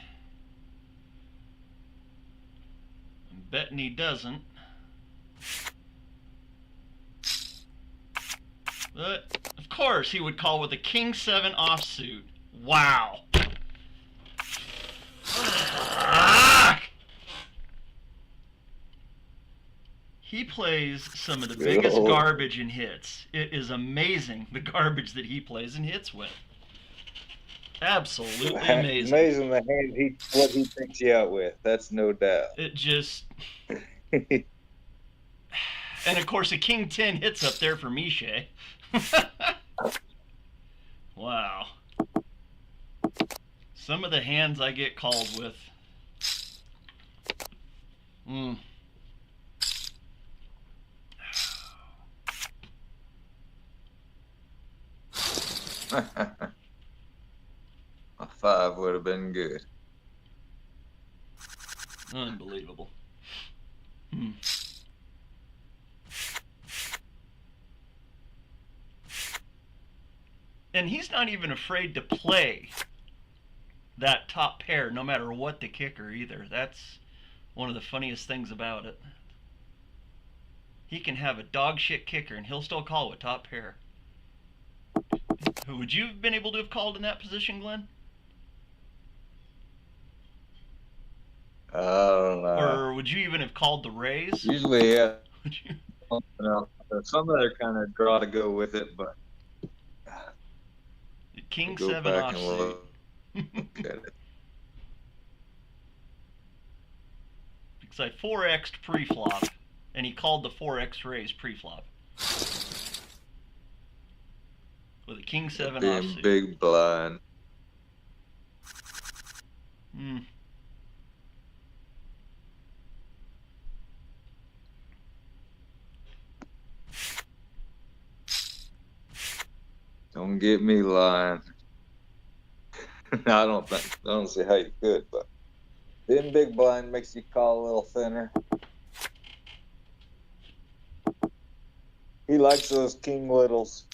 I'm betting he doesn't. But, of course, he would call with a King 7 offsuit. Wow. He plays some of the biggest garbage in hits. It is amazing, the garbage that he plays and hits with. Absolutely amazing. Amazing the hand what he picks you out with. That's no doubt. It just... And of course, a King 10 hits up there for Miche. Wow. Some of the hands I get called with. A 5 would have been good. Unbelievable. And he's not even afraid to play that top pair no matter what the kicker either. That's one of the funniest things about it. He can have a dog shit kicker and he'll still call with top pair. Would you have been able to have called in that position, Glenn? I don't know. Or would you even have called the raise? Usually, yeah. Would you? Some other kind of draw to go with it, but King go 7 back and offsuit. look at it. Because I 4x'd pre-flop, and he called the 4x raise pre-flop. With a King 7 Being offsuit. big blind. Hmm. Don't get me lying. I don't see how you could, but being big blind makes you call a little thinner. He likes those king littles.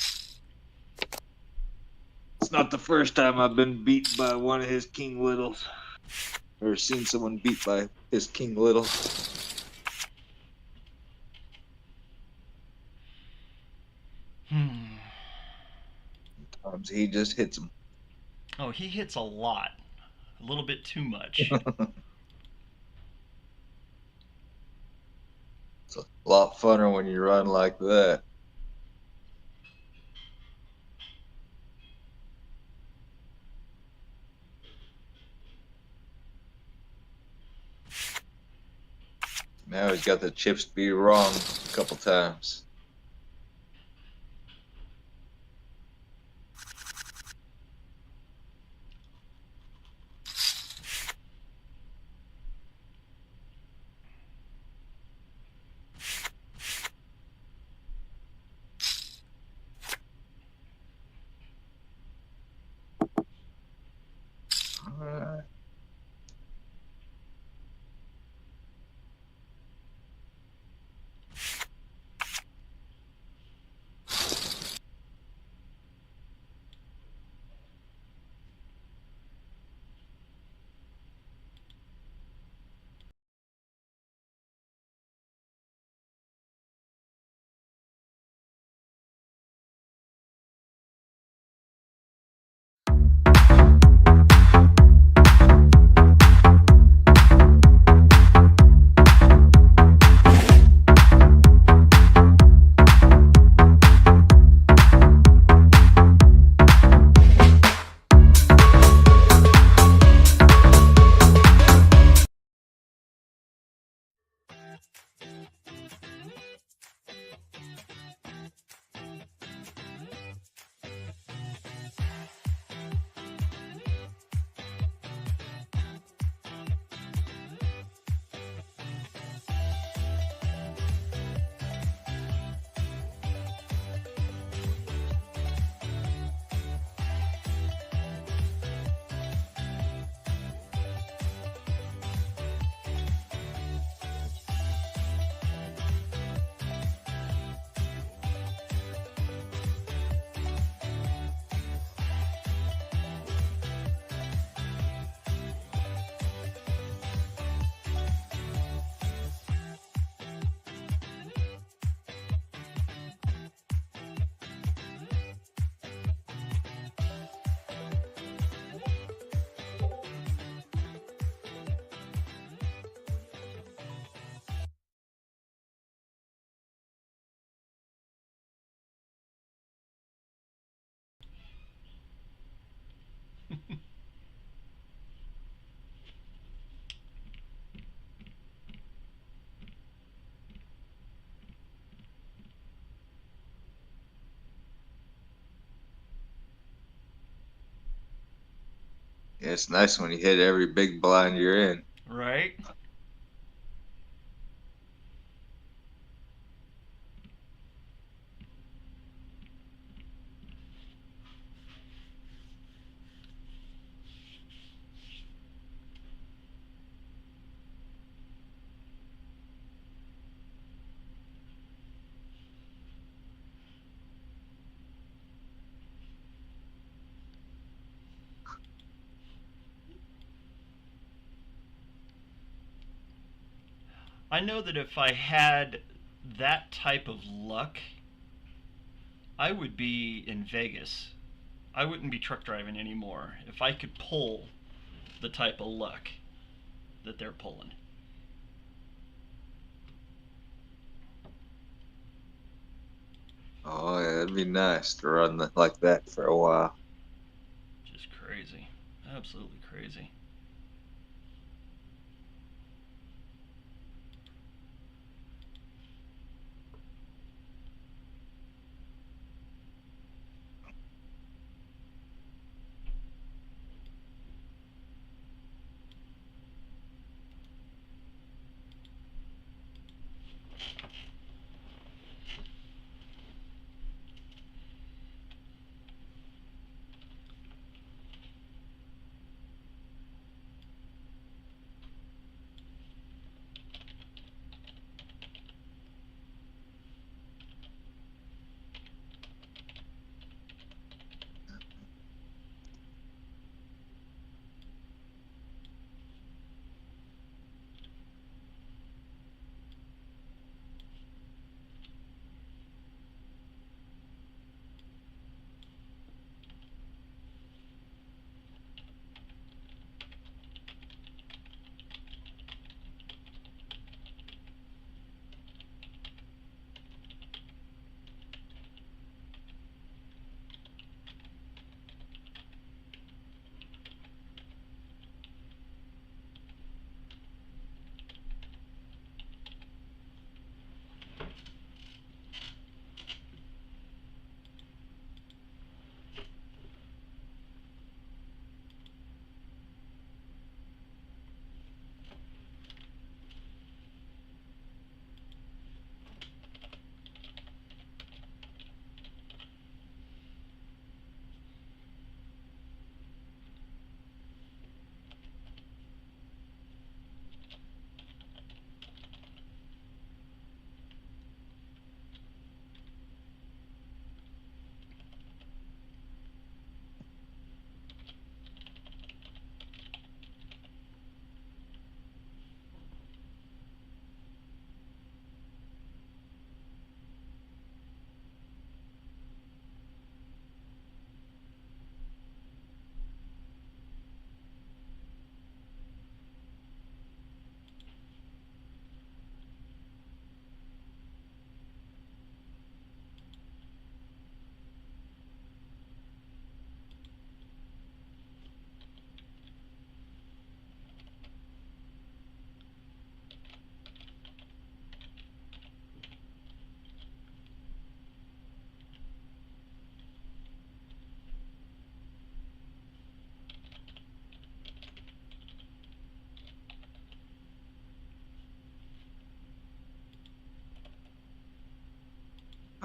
It's not the first time I've been beat by one of his king littles, or seen someone beat by his king little. Sometimes he just hits them. Oh, he hits a lot. A little bit too much. It's a lot funner when you run like that. Now he's got the chips be wrong a couple times. Alright. Yeah, it's nice when you hit every big blind you're in. Right? I know that if I had that type of luck, I would be in Vegas. I wouldn't be truck driving anymore if I could pull the type of luck that they're pulling. Oh, yeah, it'd be nice to run like that for a while. Just crazy. Absolutely crazy.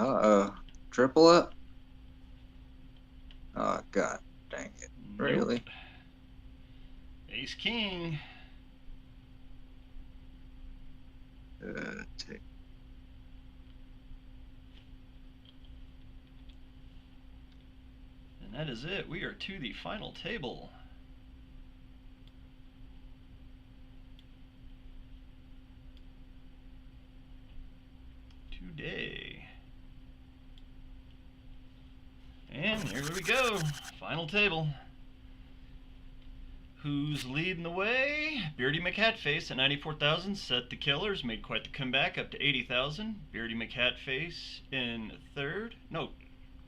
Uh-oh. Triple up? Oh, God dang it. Really? Nope. Ace King. Take. And that is it. We are to the final table. Today. And here we go. Final table. Who's leading the way? Beardy McHatface at 94,000 set the killers, made quite the comeback up to 80,000. Beardy McHatface in third. No,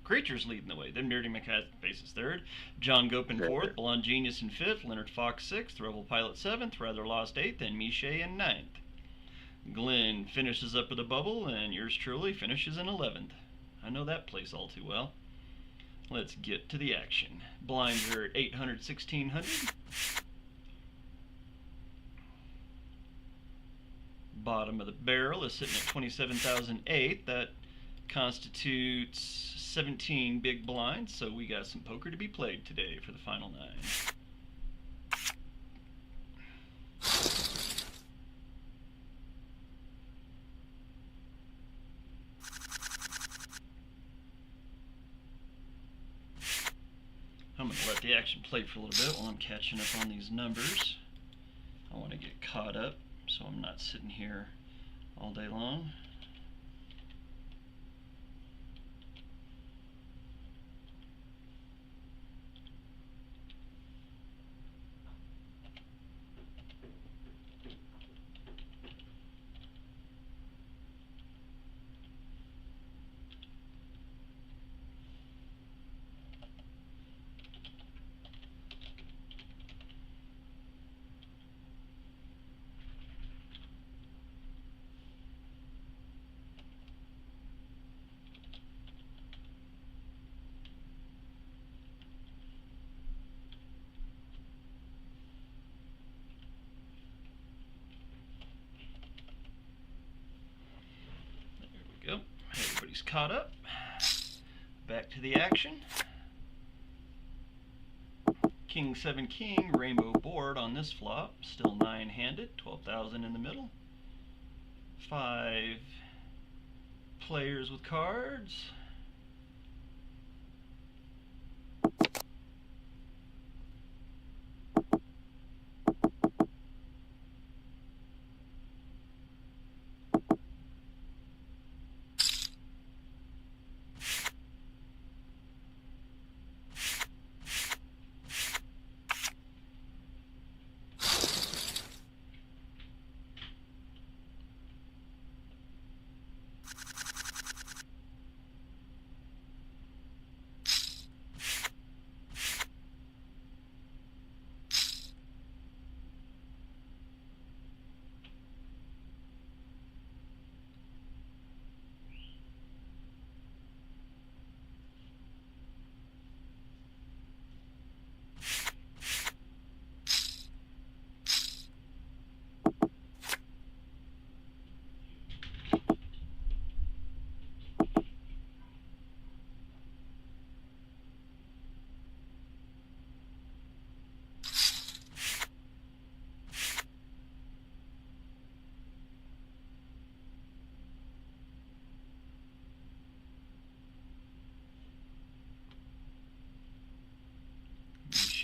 Creatures leading the way. Then Beardy McHatface is third. John Gopin fourth. Blonde Genius in fifth. Leonard Fox sixth. Rebel Pilot seventh. Rather Lost eighth. And Miche in ninth. Glenn finishes up with a bubble, and yours truly finishes in 11th. I know that place all too well. Let's get to the action. Blinds are at 800, 1600. Bottom of the barrel is sitting at 27,008. That constitutes 17 big blinds, so we got some poker to be played today for the final 9. I'm going to let the action play for a little bit while I'm catching up on these numbers. I want to get caught up so I'm not sitting here all day long. Go. Everybody's caught up. Back to the action. King 7 King, rainbow board on this flop. Still 9-handed, 12,000 in the middle. 5 players with cards.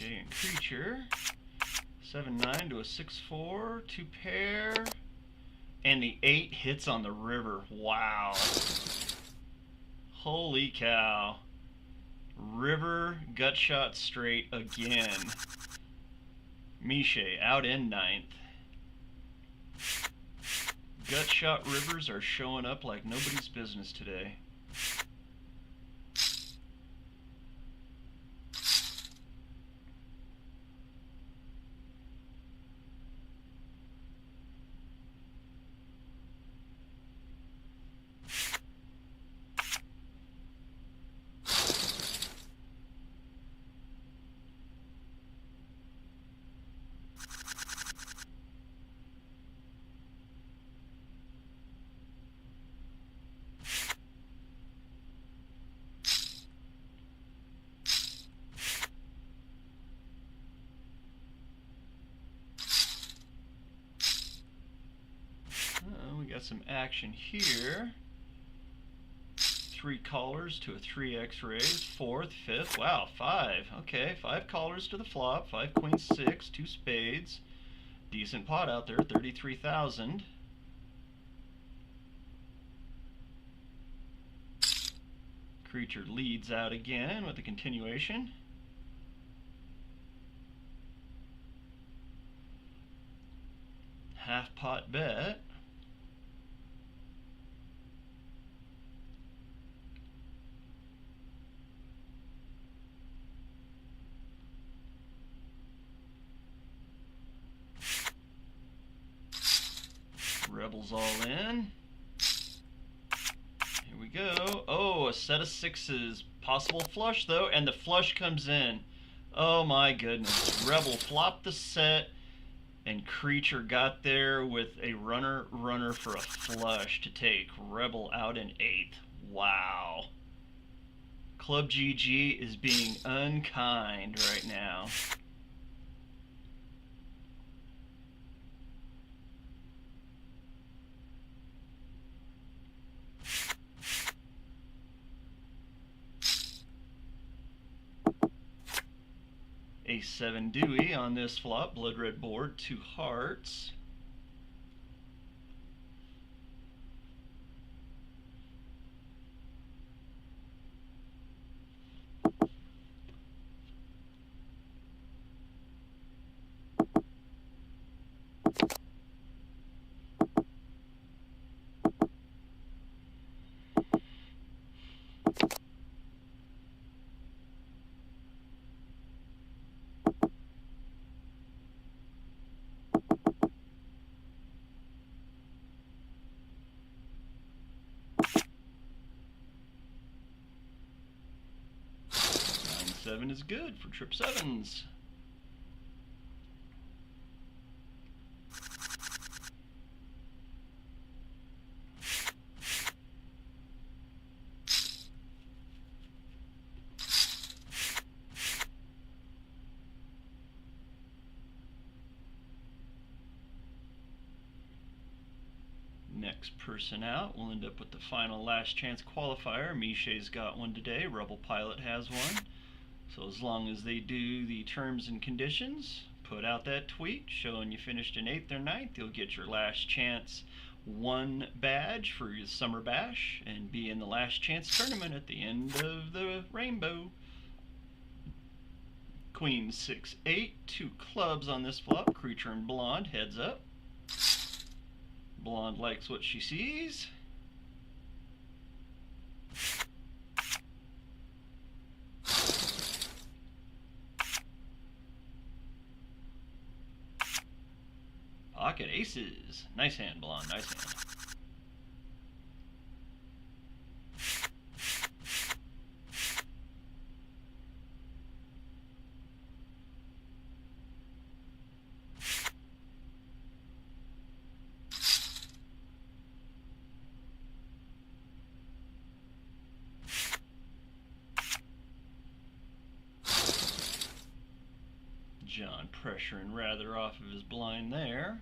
And creature. 7-9 to a 6-4, 2 pair. And the 8 hits on the river. Wow. Holy cow. River gut shot straight again. Miche out in 9th. Gut shot rivers are showing up like nobody's business today. We got some action here. 3 callers to a 3 X-rays, 4th, 5th, wow, 5. Okay, 5 callers to the flop, 5 queens, 6, 2 spades. Decent pot out there, 33,000. Creature leads out again with a continuation. Half pot bet. Rebels all in. Here we go. Oh, a set of 6s. Possible flush though, and the flush comes in. Oh my goodness. Rebel flopped the set, and creature got there with a runner for a flush to take. Rebel out in 8th. Wow. ClubGG is being unkind right now. A7 Dewey on this flop, blood red board, 2 hearts. 7 is good for trip 7s. Next person out, we'll end up with the final last chance qualifier. Miche's got one today, Rebel Pilot has one. So as long as they do the terms and conditions, put out that tweet showing you finished in 8th or 9th, you'll get your last chance 1 badge for your Summer Bash and be in the last chance tournament at the end of the rainbow. Queen 6-8, 2 clubs on this flop, creature and blonde, heads up. Blonde likes what she sees. Pocket aces. Nice hand, blonde. Nice hand. John pressuring rather off of his blind there.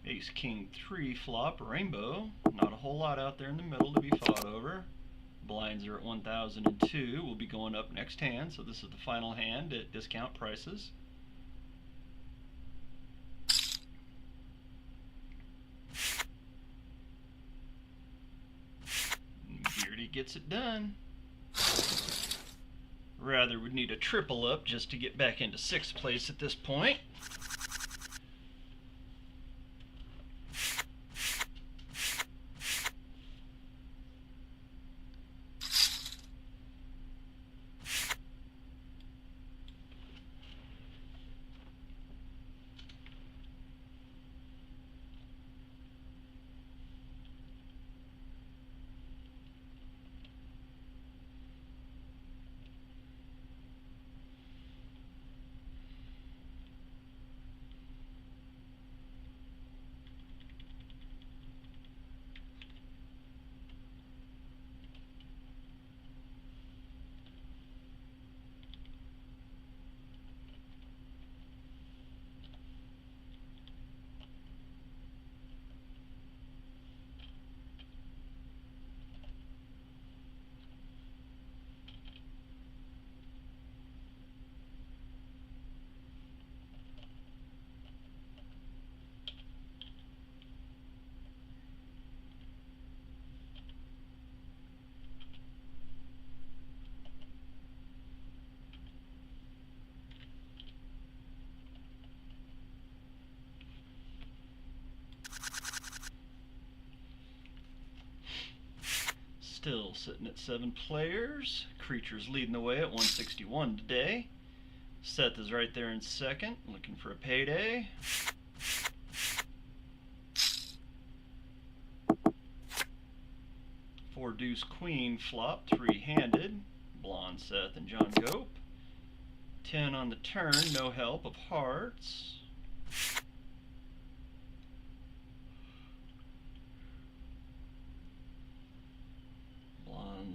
Ace King 3 flop, rainbow. Not a whole lot out there in the middle to be fought over. Blinds are at 1,002. We'll be going up next hand, so this is the final hand at discount prices. Beardy gets it done. Rather would need a triple up just to get back into 6th place at this point. Still sitting at 7 players. Creature's leading the way at 161 today. Seth is right there in 2nd, looking for a payday. Four deuce queen flop, 3-handed. Blonde Seth and John Gope. 10 on the turn, no help of hearts.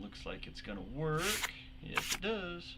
Looks like it's gonna work. Yes, it does.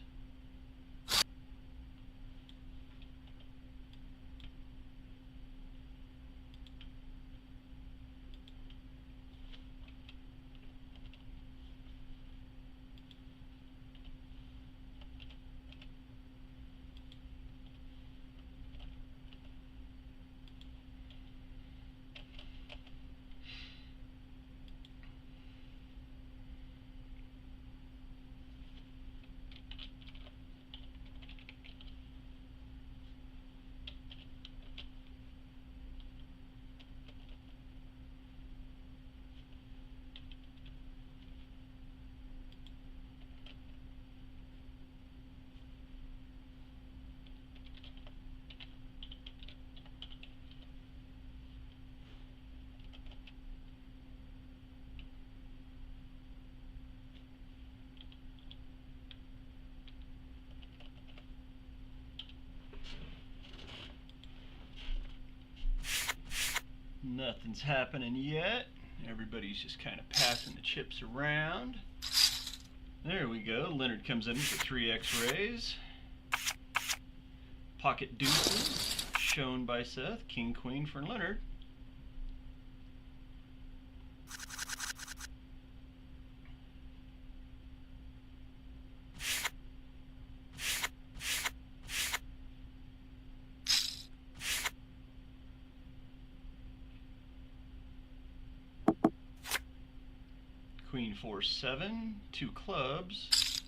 Nothing's happening yet. Everybody's just kind of passing the chips around. There we go. Leonard comes in with the 3x raise. Pocket deuces shown by Seth. King queen for Leonard. Queen 4-7, 2 clubs.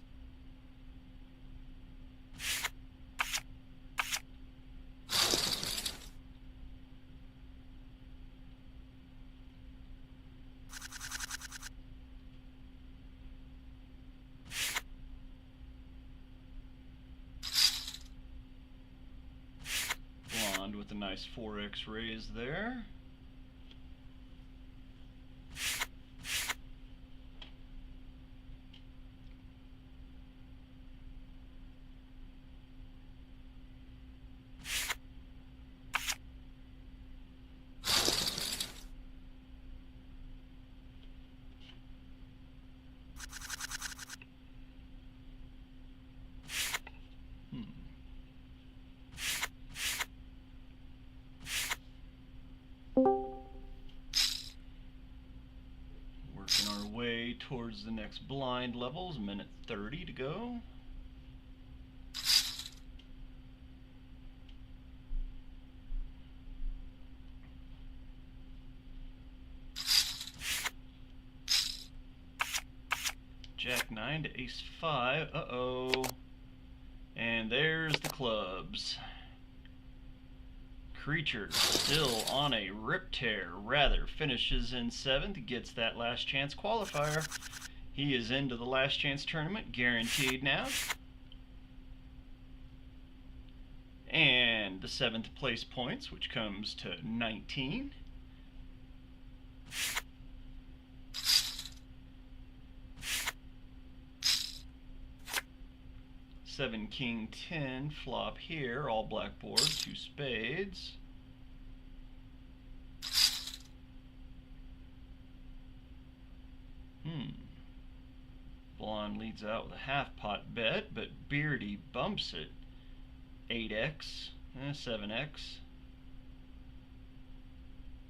Blonde with a nice 4x raise there. Working our way towards the next blind levels, minute 30 to go. Jack 9 to ace 5, uh-oh. And there's the clubs. Creature still on a rip tear. Rather finishes in 7th, gets that last chance qualifier. He is into the last chance tournament, guaranteed now. And the 7th place points, which comes to 19. Seven, king, 10, flop here, all black board, 2 spades. Blonde leads out with a half pot bet, but Beardy bumps it. 8x, 7x.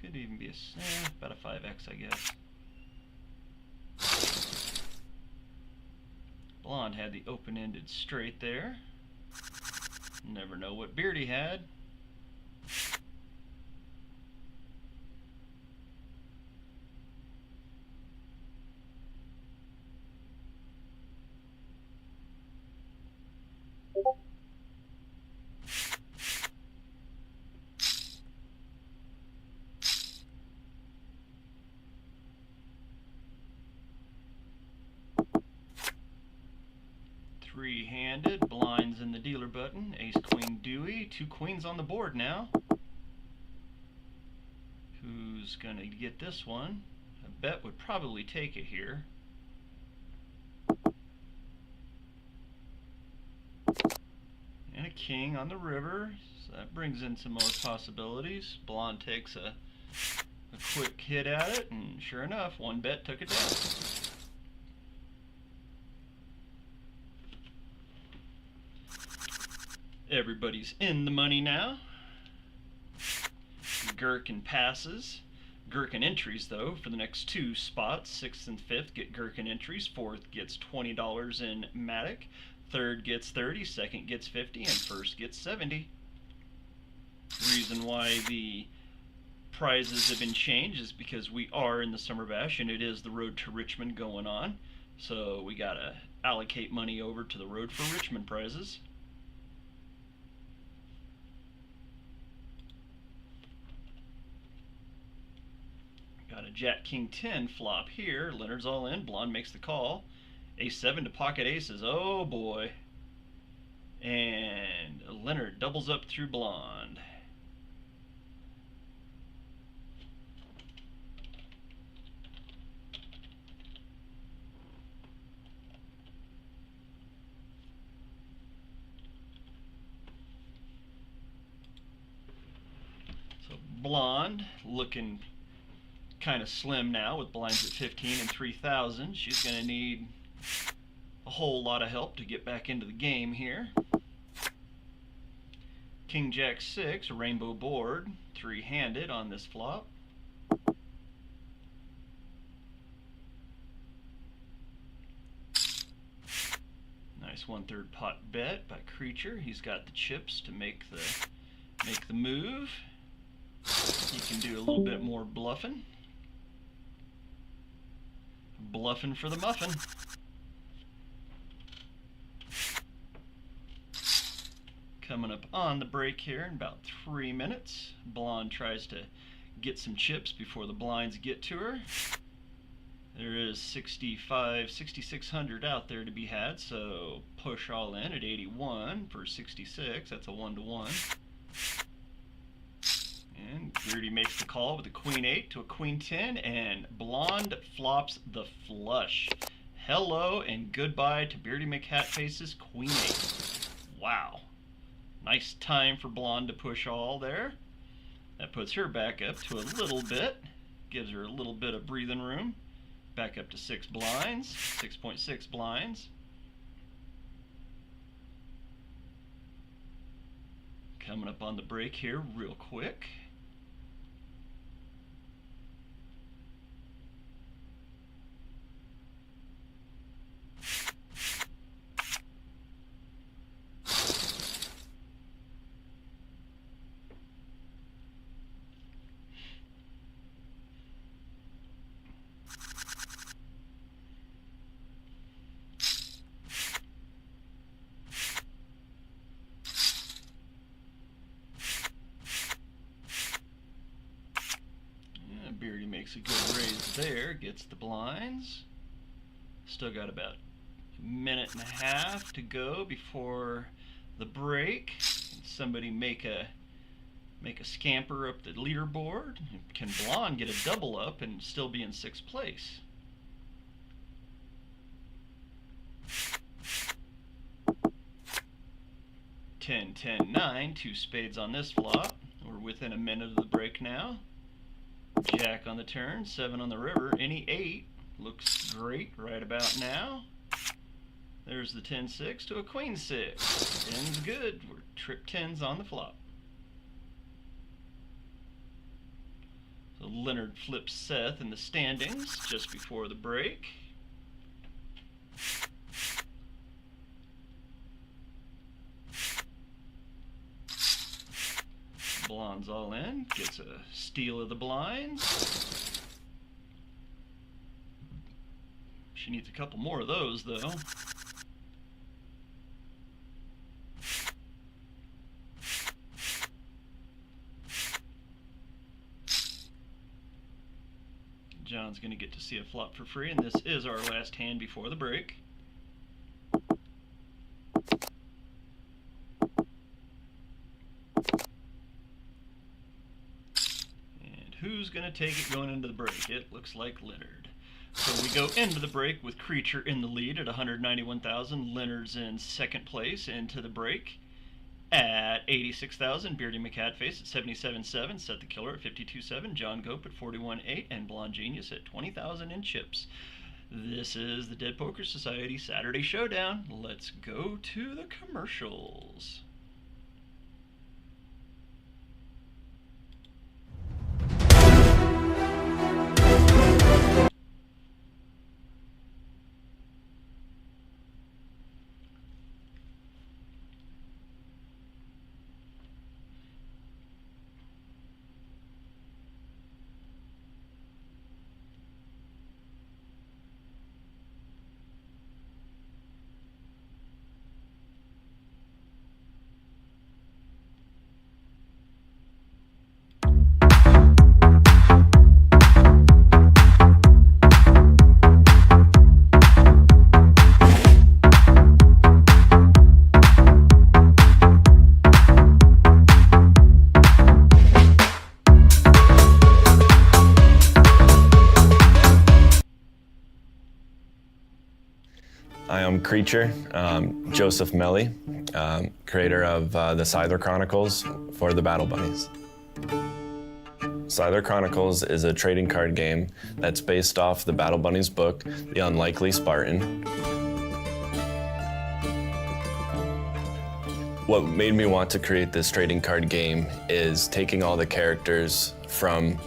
Could even be about a 5x, I guess. Blonde had the open-ended straight there. Never know what Beardy had. Three-handed, blinds in the dealer button, ace, queen, Dewey, 2 queens on the board now. Who's gonna get this one? A bet would probably take it here. And a king on the river, so that brings in some more possibilities. Blonde takes a quick hit at it, and sure enough, one bet took it down. Everybody's in the money now. Gherkin passes. Gherkin entries, though, for the next 2 spots. 6th and 5th get Gherkin entries. 4th gets $20 in Matic. 3rd gets 30. 2nd gets 50. And 1st gets 70. The reason why the prizes have been changed is because we are in the Summer Bash, and it is the Road to Richmond going on. So we gotta allocate money over to the Road for Richmond prizes. Got a Jack King 10 flop here. Leonard's all in. Blonde makes the call. Ace 7 to pocket aces. Oh boy. And Leonard doubles up through Blonde. So Blonde looking kind of slim now with blinds at 15 and 3,000. She's going to need a whole lot of help to get back into the game here. King Jack 6, a rainbow board, three-handed on this flop. Nice 1/3 pot bet by Creature. He's got the chips to make the move. He can do a little bit more bluffing. Bluffing for the muffin. Coming up on the break here in about 3 minutes. Blonde tries to get some chips before the blinds get to her. There is 6,600 out there to be had, so push all in at 81 for 66. That's a 1-to-1. And Beardy makes the call with a queen 8 to a queen 10, and Blonde flops the flush. Hello and goodbye to Beardy McHatface's queen 8. Wow. Nice time for Blonde to push all there. That puts her back up to a little bit. Gives her a little bit of breathing room. Back up to 6 blinds. 6.6 blinds. Coming up on the break here real quick. Beardy makes a good raise there, gets the blinds. Still got about a minute and a half to go before the break. Somebody make a scamper up the leaderboard. Can Blonde get a double up and still be in 6th place? Ten, 10, 9, 2 spades on this flop. We're within a minute of the break now. Jack on the turn, 7 on the river, any 8 looks great right about now. There's the 10-6 to a queen 6. 10's good. We're trip 10s on the flop. So Leonard flips Seth in the standings just before the break. Blonde's all in, gets a steal of the blinds. She needs a couple more of those though. John's going to get to see a flop for free, and this is our last hand before the break. Who's going to take it going into the break? It looks like Leonard. So we go into the break with Creature in the lead at 191,000. Leonard's in 2nd place into the break at 86,000. Beardy McHatface at 77.7. Seth the Killer at 52.7. John Gope at 41.8. And Blonde Genius at 20,000 in chips. This is the Dead Poker Society Saturday Showdown. Let's go to the commercials. I am Creature, Joseph Melly, creator of the Scyther Chronicles for the Battle Bunnies. Scyther Chronicles is a trading card game that's based off the Battle Bunnies book, The Unlikely Spartan. What made me want to create this trading card game is taking all the characters from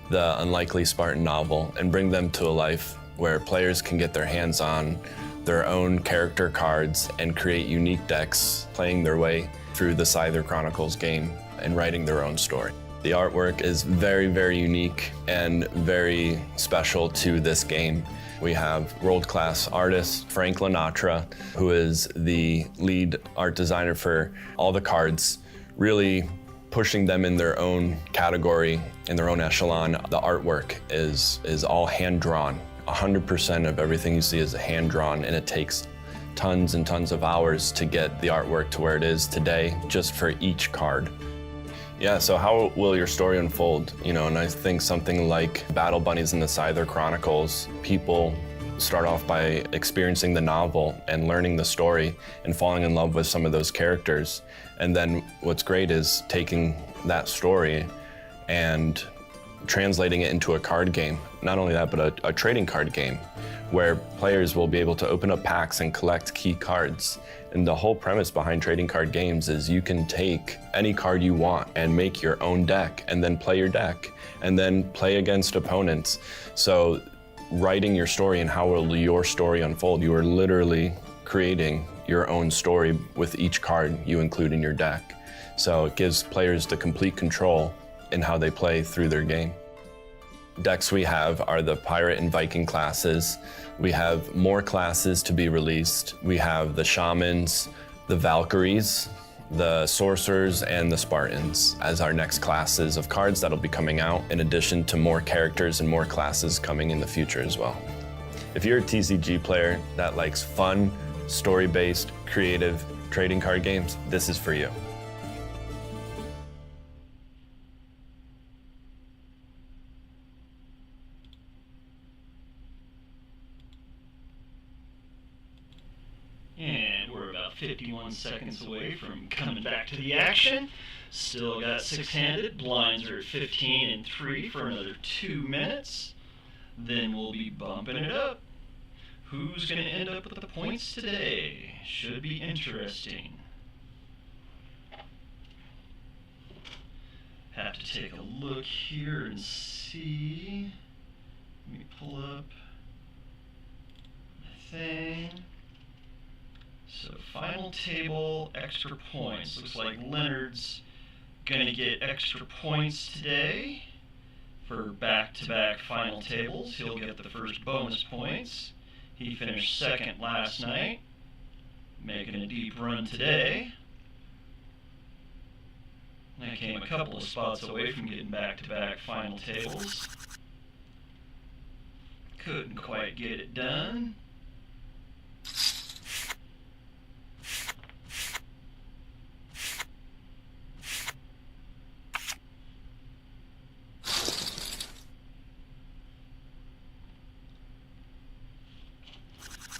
the Unlikely Spartan novel and bring them to a life where players can get their hands on their own character cards and create unique decks, playing their way through the Scyther Chronicles game and writing their own story. The artwork is very, very unique and very special to this game. We have world-class artist Frank Linatra, who is the lead art designer for all the cards, really pushing them in their own category, in their own echelon. The artwork is all hand-drawn. 100% of everything you see is hand-drawn, and it takes tons and tons of hours to get the artwork to where it is today, just for each card. Yeah, so how will your story unfold? You know, and I think something like Battle Bunnies and the Scyther Chronicles, people start off by experiencing the novel and learning the story and falling in love with some of those characters. And then what's great is taking that story and translating it into a card game. Not only that, but a trading card game where players will be able to open up packs and collect key cards. And the whole premise behind trading card games is you can take any card you want and make your own deck and then play your deck and then play against opponents. So writing your story and how will your story unfold, you are literally creating your own story with each card you include in your deck. So it gives players the complete control in how they play through their game. Decks we have are the Pirate and Viking classes. We have more classes to be released. We have the Shamans, the Valkyries, the Sorcerers, and the Spartans as our next classes of cards that'll be coming out, in addition to more characters and more classes coming in the future as well. If you're a TCG player that likes fun, story-based, creative trading card games, this is for you. And we're about 51 seconds away from coming back to the action. Still got six-handed. Blinds are at 15 and 3 for another 2 minutes. Then we'll be bumping it up. Who's going to end up with the points today? Should be interesting. Have to take a look here and see. Let me pull up the thing. So final table, extra points. Looks like Leonard's gonna get extra points today for back-to-back final tables. He'll get the first bonus points. He finished second last night, making a deep run today. I came a couple of spots away from getting back-to-back final tables. Couldn't quite get it done.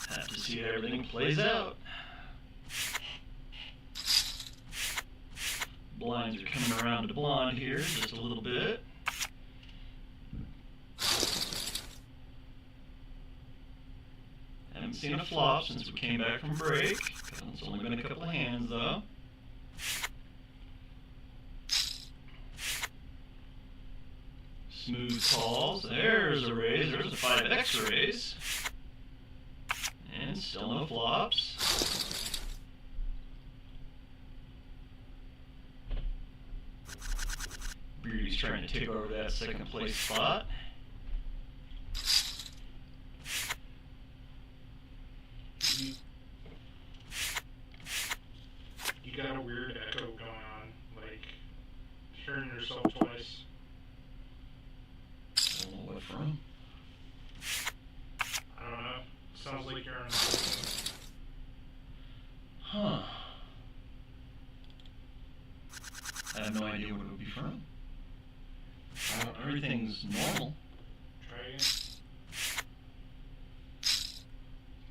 Have to see how everything plays out. Blinds are coming around to blonde here just a little bit. Haven't seen a flop since we came back from break. It's only been a couple of hands though. Smooth calls. There's a raise. There's a 5x raise. And still no flops. Beauty's trying to take over that second place spot. You got a weird echo going on, like hearing yourself twice. I don't know what from. I don't know. Sounds like you're on a Huh. I have no idea what it would be from. Everything's normal. Try again.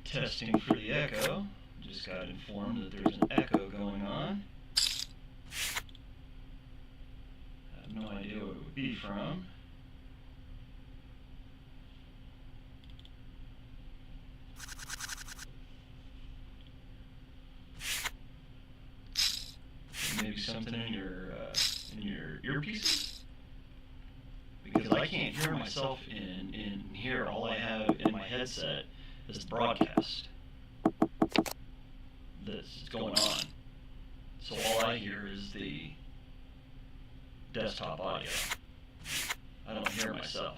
Testing for the echo. Just got informed that there's an echo going on. I have no idea what it would be from. Maybe something in your earpieces, because I can't hear myself in here. All I have in my headset is the broadcast that's going on. So all I hear is the desktop audio. I don't hear myself.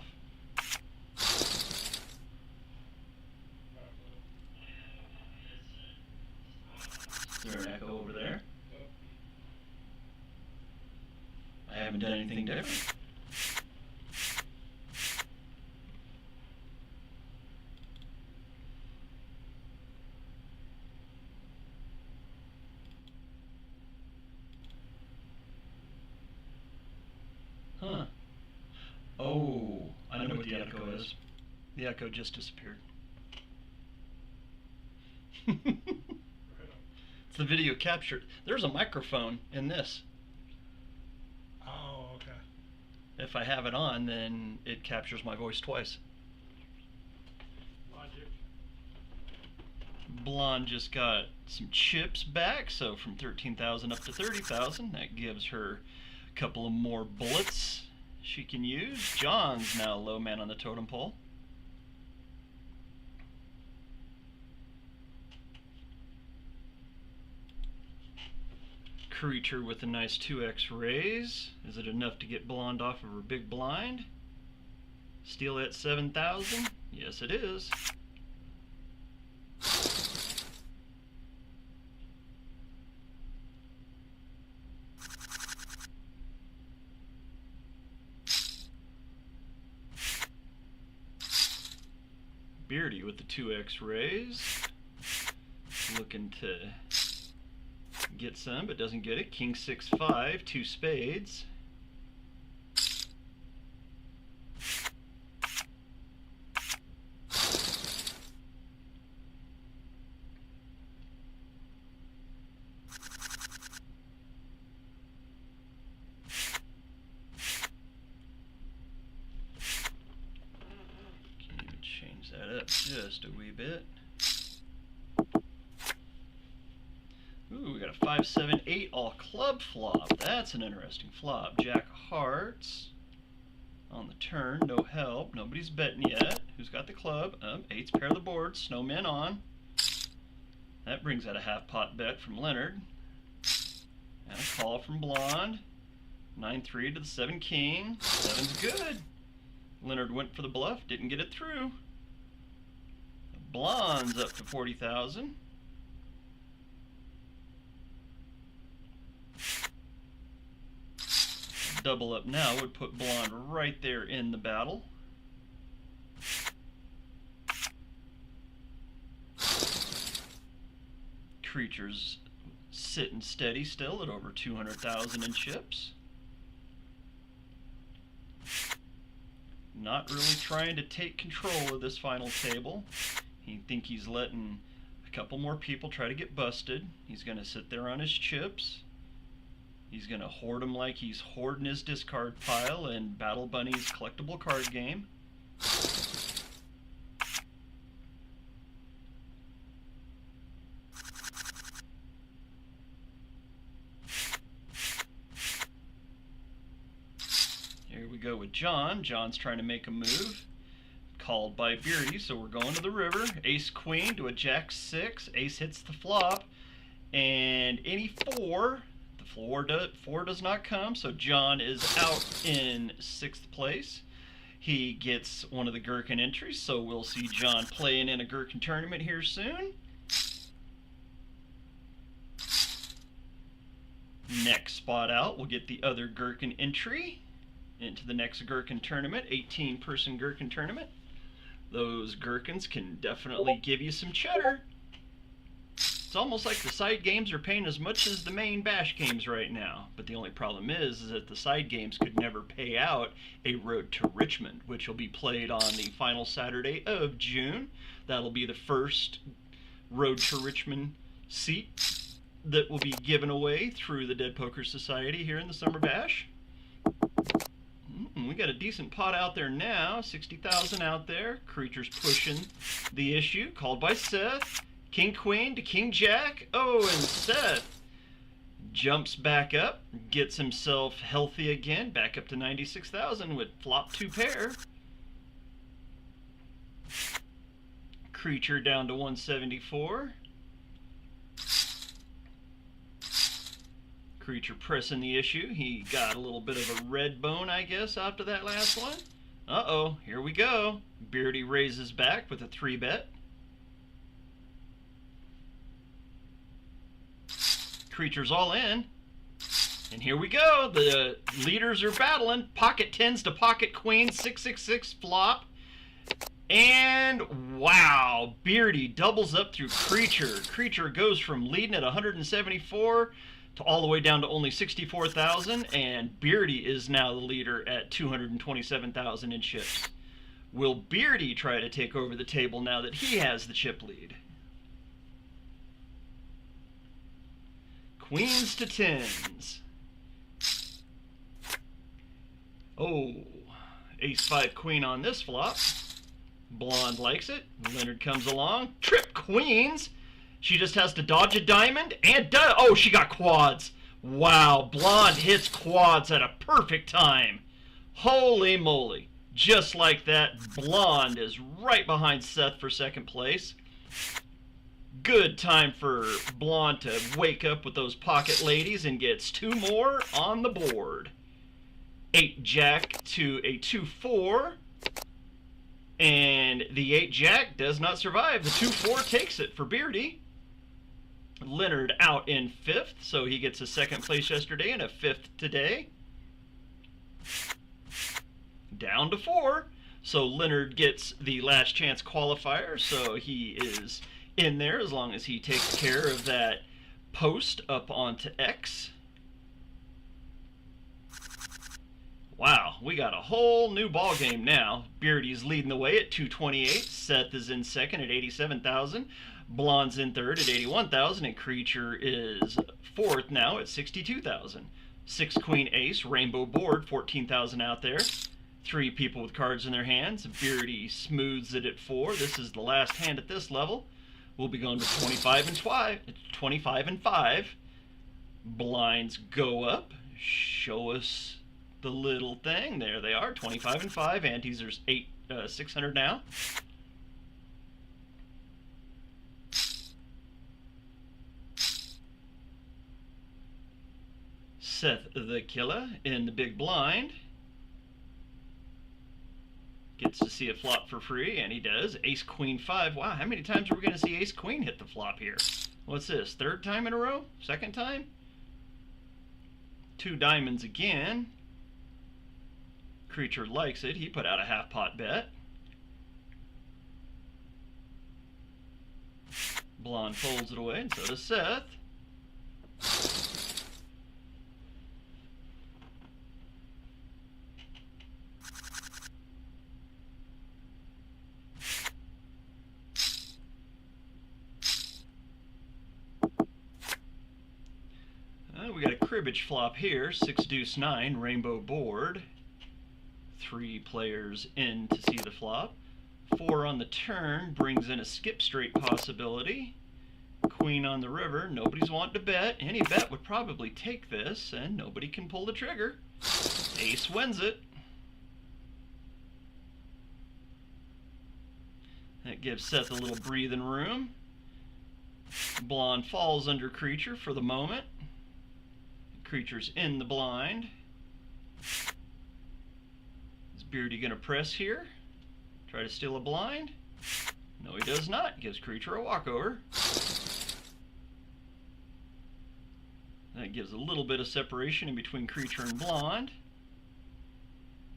Is there an echo over there? I haven't done anything different. Huh. Oh, I know what the echo is. The echo just disappeared. It's the video captured. There's a microphone in this. Oh, okay. If I have it on, then it captures my voice twice. Logic. Blonde just got some chips back, so from 13,000 up to 30,000. That gives her a couple of more bullets she can use. John's now low man on the totem pole. Creature with a nice 2x raise. Is it enough to get Blonde off of her big blind? Steal at 7,000? Yes, it is. Beardy with the 2x raise. Looking to get some, but doesn't get it. King 6-5, 2 spades. Can even change that up just a wee bit. Ooh, we got a 5-7-8 all club flop. That's an interesting flop. Jack of hearts on the turn. No help. Nobody's betting yet. Who's got the club? Eights pair the board. Snowmen on. That brings out a half pot bet from Leonard. And a call from Blonde. 9-3 to the 7 king. 7's good. Leonard went for the bluff. Didn't get it through. Blonde's up to 40,000. Double up now would put Blonde right there in the battle. Creature's sitting steady still at over 200,000 in chips. Not really trying to take control of this final table. He think he's letting a couple more people try to get busted. He's going to sit there on his chips. He's going to hoard them like he's hoarding his discard pile in Battle Bunny's collectible card game. Here we go with John. John's trying to make a move. Called by Beardy, so we're going to the river. Ace Queen to a Jack 6. Ace hits the flop. And any 4... Four does not come, so John is out in 6th place. He gets one of the Gherkin entries, so we'll see John playing in a Gherkin tournament here soon. Next spot out, we'll get the other Gherkin entry into the next Gherkin tournament, 18-person Gherkin tournament. Those Gherkins can definitely give you some cheddar. It's almost like the side games are paying as much as the main bash games right now. But the only problem is that the side games could never pay out a Road to Richmond, which will be played on the final Saturday of June. That'll be the first Road to Richmond seat that will be given away through the Dead Poker Society here in the Summer Bash. We got a decent pot out there now. 60,000 out there. Creature's pushing the issue. Called by Seth. King Queen to King Jack. Oh, and Seth jumps back up. Gets himself healthy again. Back up to 96,000 with flop 2 pair. Creature down to 174. Creature pressing the issue. He got a little bit of a red bone, I guess, after that last one. Uh-oh, here we go. Beardy raises back with a 3-bet. Creature's all in. And here we go. The leaders are battling. Pocket 10s to pocket queens. 666 flop. And wow, Beardy doubles up through Creature. Creature goes from leading at 174 to all the way down to only 64,000, and Beardy is now the leader at 227,000 in chips. Will Beardy try to take over the table now that he has the chip lead? Queens to 10s. Oh, ace-5 queen on this flop. Blonde likes it. Leonard comes along. Trip queens. She just has to dodge a diamond and oh, she got quads. Wow, Blonde hits quads at a perfect time. Holy moly. Just like that, Blonde is right behind Seth for second place. Good time for Blonde to wake up with those pocket ladies and gets 2 more on the board. 8 Jack to a 2-4. And the 8 Jack does not survive. The 2-4 takes it for Beardy. Leonard out in 5th, so he gets a 2nd place yesterday and a 5th today. Down to 4. So Leonard gets the last chance qualifier, so he is in there as long as he takes care of that post up onto X. Wow, we got a whole new ball game now. Beardy's leading the way at 228. Seth is in second at 87,000. Blonde's in third at 81,000, and Creature is fourth now at 62,000. 6 queen ace, rainbow board, 14,000 out there. 3 people with cards in their hands. Beardy smooths it at 4. This is the last hand at this level. We'll be going to 25 and 5. Blinds go up. Show us the little thing. There they are, 25 and 5. Antes are 600 now. Seth the Killer in the big blind. Gets to see a flop for free, and he does. Ace Queen 5. Wow, how many times are we going to see Ace Queen hit the flop here? What's this, 3rd time in a row? 2nd time? 2 diamonds again. Creature likes it. He put out a half pot bet. Blonde folds it away, and so does Seth. We got a cribbage flop here, 6 deuce 9, rainbow board. 3 players in to see the flop. 4 on the turn brings in a skip straight possibility. Queen on the river, nobody's wanting to bet. Any bet would probably take this, and nobody can pull the trigger. Ace wins it. That gives Seth a little breathing room. Blonde falls under Creature for the moment. Creature's in the blind. Is Beardy gonna press here? Try to steal a blind? No, he does not. Gives Creature a walkover. That gives a little bit of separation in between Creature and Blonde.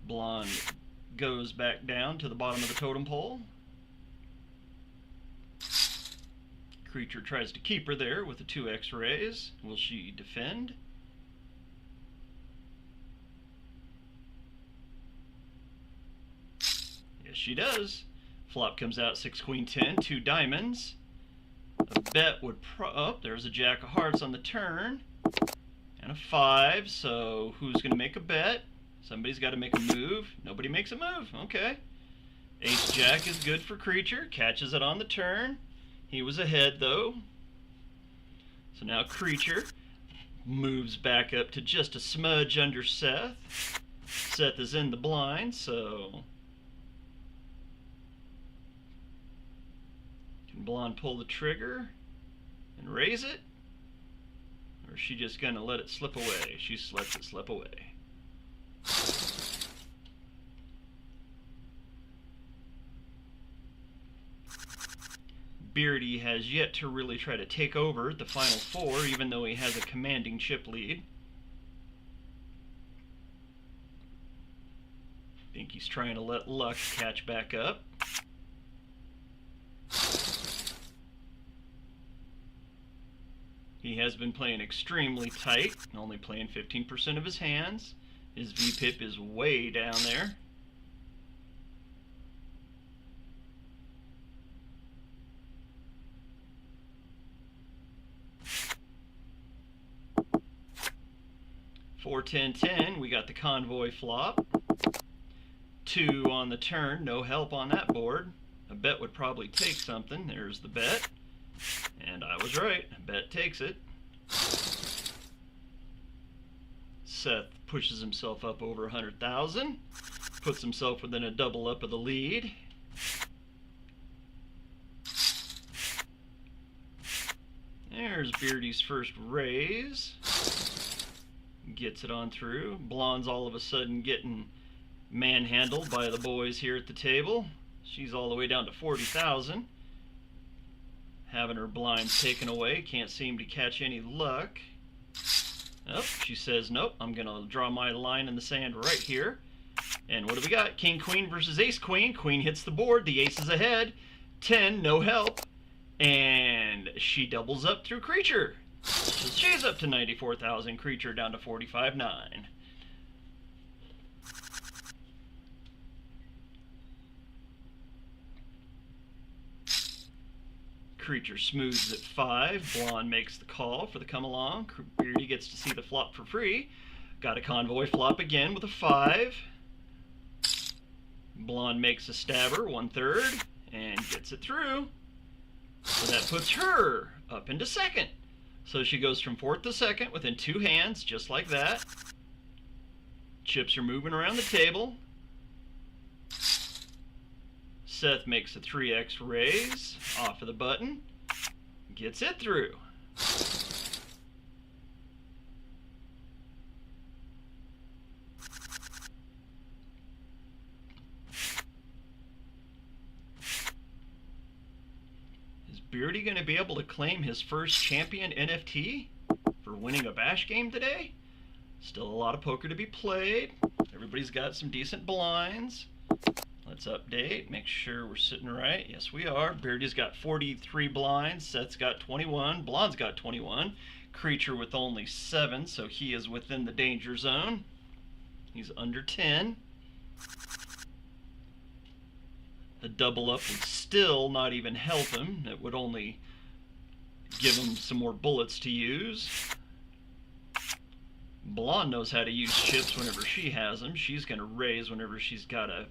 Blonde goes back down to the bottom of the totem pole. Creature tries to keep her there with the 2 X-rays. Will she defend? She does. Flop comes out 6 queen 10, 2 diamonds. A bet would oh, there's a jack of hearts on the turn and a 5. So who's going to make a bet? Somebody's got to make a move. Nobody makes a move. Okay. Ace Jack is good for Creature. Catches it on the turn. He was ahead though. So now Creature moves back up to just a smudge under Seth. Seth is in the blind, so can Blonde pull the trigger and raise it? Or is she just gonna let it slip away? She lets it slip away. Beardy has yet to really try to take over the final four, even though he has a commanding chip lead. I think he's trying to let luck catch back up. He has been playing extremely tight, only playing 15% of his hands. His VPIP is way down there. For 10-10, we got the convoy flop. 2 on the turn, no help on that board. A bet would probably take something. There's the bet. And I was right. A bet takes it. Seth pushes himself up over 100,000. Puts himself within a double up of the lead. There's Beardy's first raise. Gets it on through. Blonde's all of a sudden getting manhandled by the boys here at the table. She's all the way down to 40,000. Having her blinds taken away. Can't seem to catch any luck. Oh, she says, nope, I'm going to draw my line in the sand right here. And what do we got? King Queen versus Ace Queen. Queen hits the board. The ace is ahead. 10, no help. And she doubles up through Creature. So she's up to 94,000. Creature down to 45,900. Creature smooths at 5. Blonde makes the call for the come along. Beardy gets to see the flop for free. Got a convoy flop again with a 5. Blonde makes a stabber, 1/3, and gets it through. So that puts her up into second. So she goes from 4th to 2nd within 2 hands, just like that. Chips are moving around the table. Seth makes a 3x raise off of the button. Gets it through. Is Beardy going to be able to claim his first champion NFT for winning a bash game today? Still a lot of poker to be played. Everybody's got some decent blinds. Let's update, make sure we're sitting right. Yes, we are. Beardy's got 43 blinds. Seth's got 21. Blonde's got 21. Creature with only 7, so he is within the danger zone. He's under 10. A double up would still not even help him. It would only give him some more bullets to use. Blonde knows how to use chips whenever she has them. She's going to raise whenever she's got a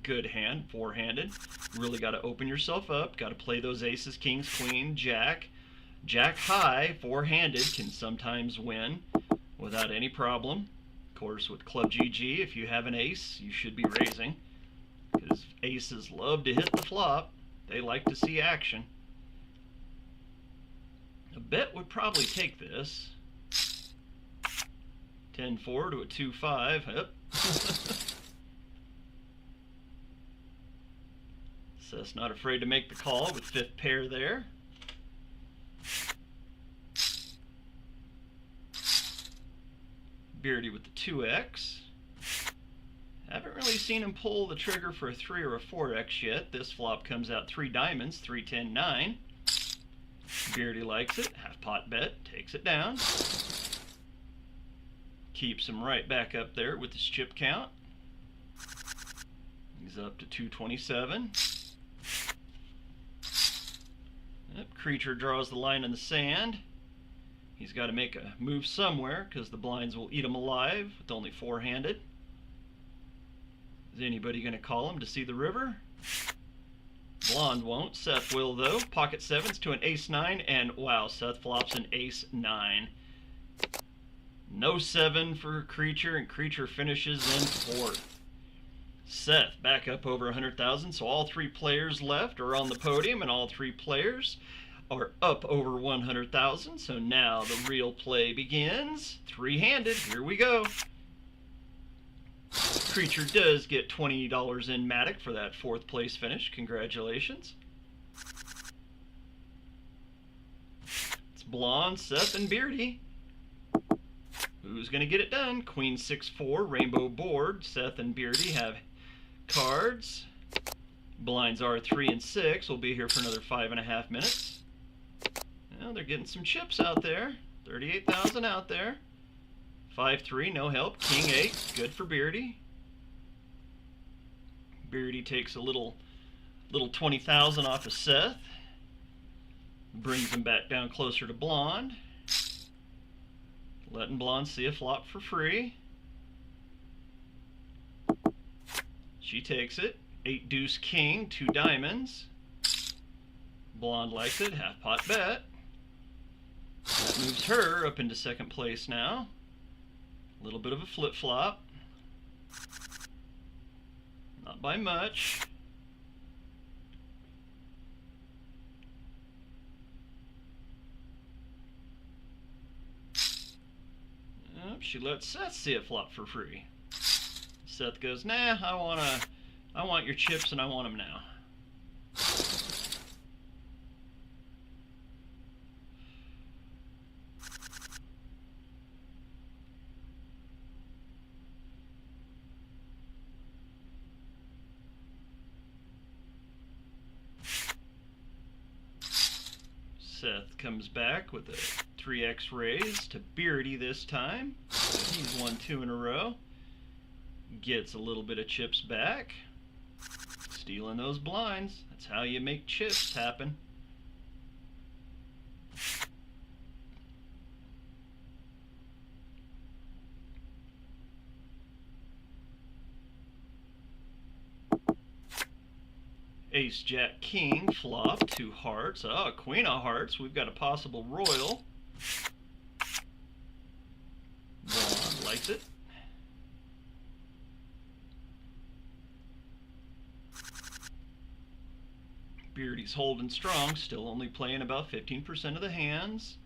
good hand, 4-handed. Really got to open yourself up. Got to play those aces, kings, queen, jack. Jack high, 4-handed, can sometimes win without any problem. Of course, with ClubGG, if you have an ace, you should be raising, because aces love to hit the flop. They like to see action. A bet would probably take this. 10-4 to a 2-5. Yep. Seth's not afraid to make the call with 5th pair there. Beardy with the 2x. Haven't really seen him pull the trigger for a 3 or a 4x yet. This flop comes out 3 diamonds, 3, 10, 9. Beardy likes it. Half pot bet, takes it down. Keeps him right back up there with his chip count. He's up to 227. Yep, Creature draws the line in the sand. He's got to make a move somewhere because the blinds will eat him alive with only 4-handed. Is anybody going to call him to see the river? Blonde won't. Seth will, though. Pocket sevens to an ace-9, and wow, Seth flops an ace-9. No 7 for Creature, and Creature finishes in 4th. Seth back up over 100,000, so all 3 players left are on the podium, and all 3 players are up over 100,000. So now the real play begins. 3-handed. Here we go. Creature does get $20 in Matic for that 4th place finish. Congratulations. It's Blonde, Seth, and Beardy. Who's going to get it done? Queen 6-4, rainbow board. Seth and Beardy have cards. Blinds are 3 and 6. We'll be here for another 5.5 minutes. Well, they're getting some chips out there. 38,000 out there. 5-3, no help. King 8, good for Beardy. Beardy takes a little 20,000 off of Seth. Brings him back down closer to Blonde. Letting Blonde see a flop for free. She takes it. 8 deuce king, 2 diamonds. Blonde likes it, half pot bet. That moves her up into 2nd place now. A little bit of a flip flop. Not by much. Oh, she lets Seth see it flop for free. Seth goes, nah, I want your chips and I want them now. Seth comes back with a 3x raise to Beardy this time. He's won 2 in a row. Gets a little bit of chips back. Stealing those blinds. That's how you make chips happen. Ace, Jack, King, flop, 2 hearts. Oh, Queen of Hearts. We've got a possible royal. Blonde likes it. Beardy's holding strong, still only playing about 15% of the hands.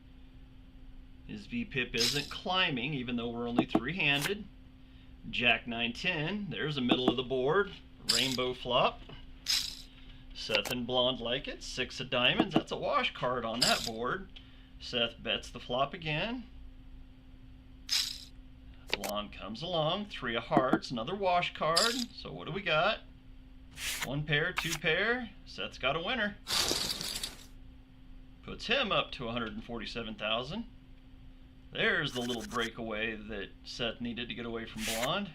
His VPIP isn't climbing, even though we're only 3-handed. Jack 9-10. There's the middle of the board. Rainbow flop. Seth and Blonde like it. 6 of diamonds. That's a wash card on that board. Seth bets the flop again. Blonde comes along. 3 of hearts. Another wash card. So what do we got? 1 pair, 2 pair. Seth's got a winner. Puts him up to 147,000. There's the little breakaway that Seth needed to get away from Blonde.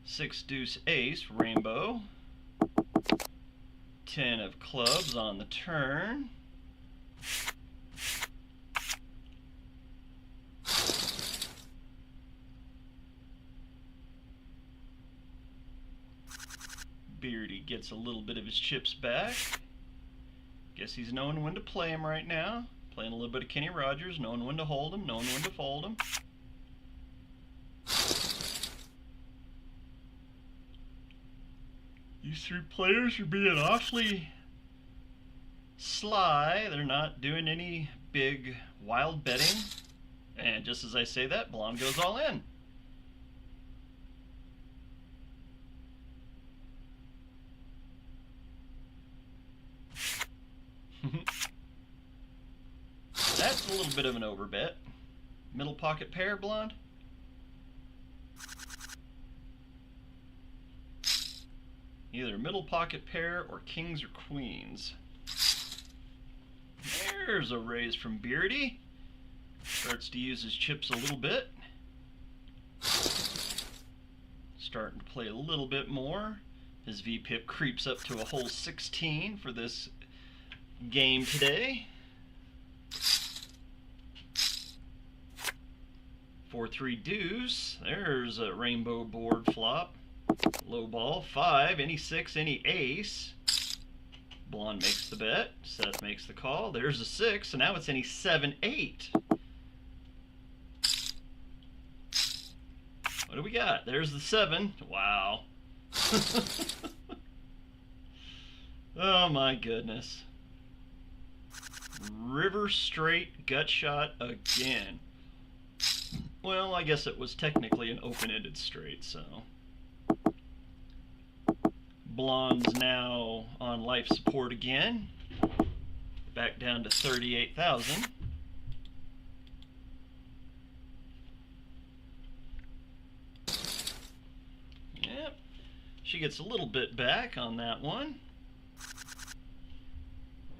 Six deuce ace, rainbow. 10 of clubs on the turn. Beardy gets a little bit of his chips back. Guess he's knowing when to play him right now. Playing a little bit of Kenny Rogers, knowing when to hold him, knowing when to fold him. These 3 players are being awfully sly. They're not doing any big wild betting. And just as I say that, Blonde goes all in. That's a little bit of an overbet. Middle pocket pair, Blonde. Either middle pocket pair or kings or queens. There's a raise from Beardy. Starts to use his chips a little bit. starting to play a little bit more. His VPIP creeps up to a whole 16 for this game today. 4-3 deuce. There's a rainbow board flop. Low ball. 5. Any 6. Any ace. Blonde makes the bet. Seth makes the call. There's a 6. So now it's any 7-8. What do we got? There's the 7. Wow. Oh my goodness. River straight gut shot again. Well, I guess it was technically an open-ended straight, so. Blonde's now on life support again. Back down to 38,000. Yep. She gets a little bit back on that one.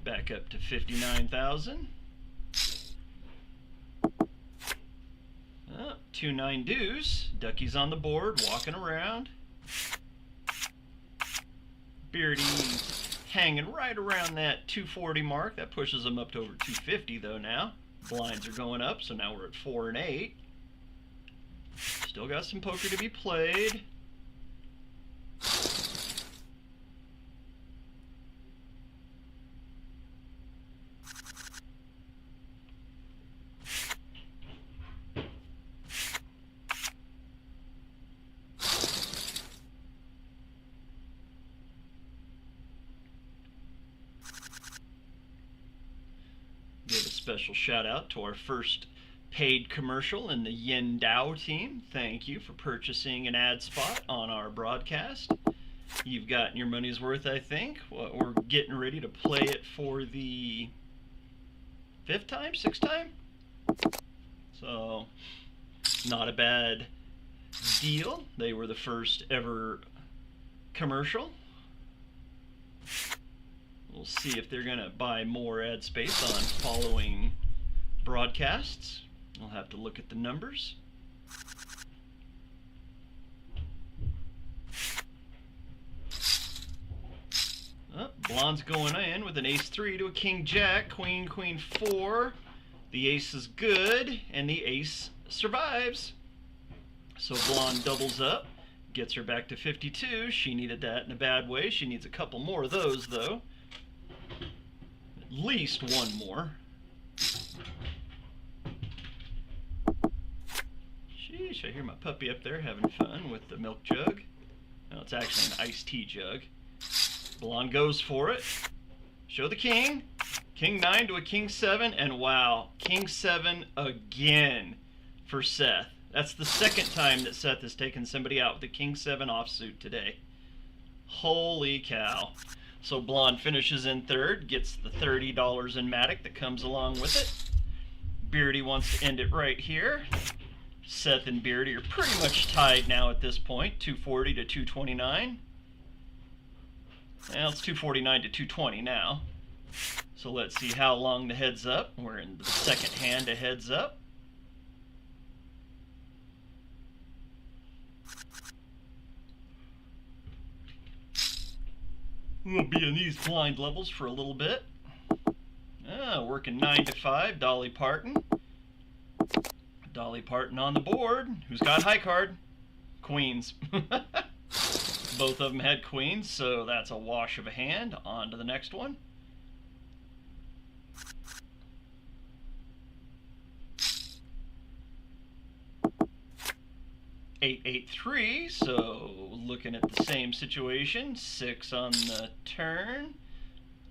Back up to 59,000. 2-9 deuce. Ducky's on the board, walking around. Beardy's hanging right around that 240 mark. That pushes him up to over 250 though now. Blinds are going up, so now we're at 4 and 8. Still got some poker to be played. Special shout out to our first paid commercial in the Yin Dao team. Thank you for purchasing an ad spot on our broadcast. You've gotten your money's worth, I think. Well, we're getting ready to play it for the 5th time, 6th time. So, not a bad deal. They were the first ever commercial. We'll see if they're going to buy more ad space on following broadcasts. I'll have to look at the numbers. Oh, Blonde's going in with an ace-3 to a king-jack, queen-queen 4. The ace is good, and the ace survives. So Blonde doubles up, gets her back to 52. She needed that in a bad way. She needs a couple more of those, though. At least one more. Sheesh, I hear my puppy up there having fun with the milk jug. No, it's actually an iced tea jug. Blonde goes for it. Show the king. King 9 to a king 7, and wow, king 7 again for Seth. That's the second time that Seth has taken somebody out with a king 7 offsuit today. Holy cow. So Blonde finishes in third, gets the $30 in Matic that comes along with it. Beardy wants to end it right here. Seth and Beardy are pretty much tied now at this point, 240 to 229. Well, it's 249 to 220 now. So let's see how long the heads up. We're in the second hand of heads up. We'll be in these blind levels for a little bit. Working 9 to 5, Dolly Parton. Dolly Parton on the board. Who's got high card? Queens. Both of them had queens, so that's a wash of a hand. On to the next one. $8-8-3, so looking at the same situation. 6 on the turn.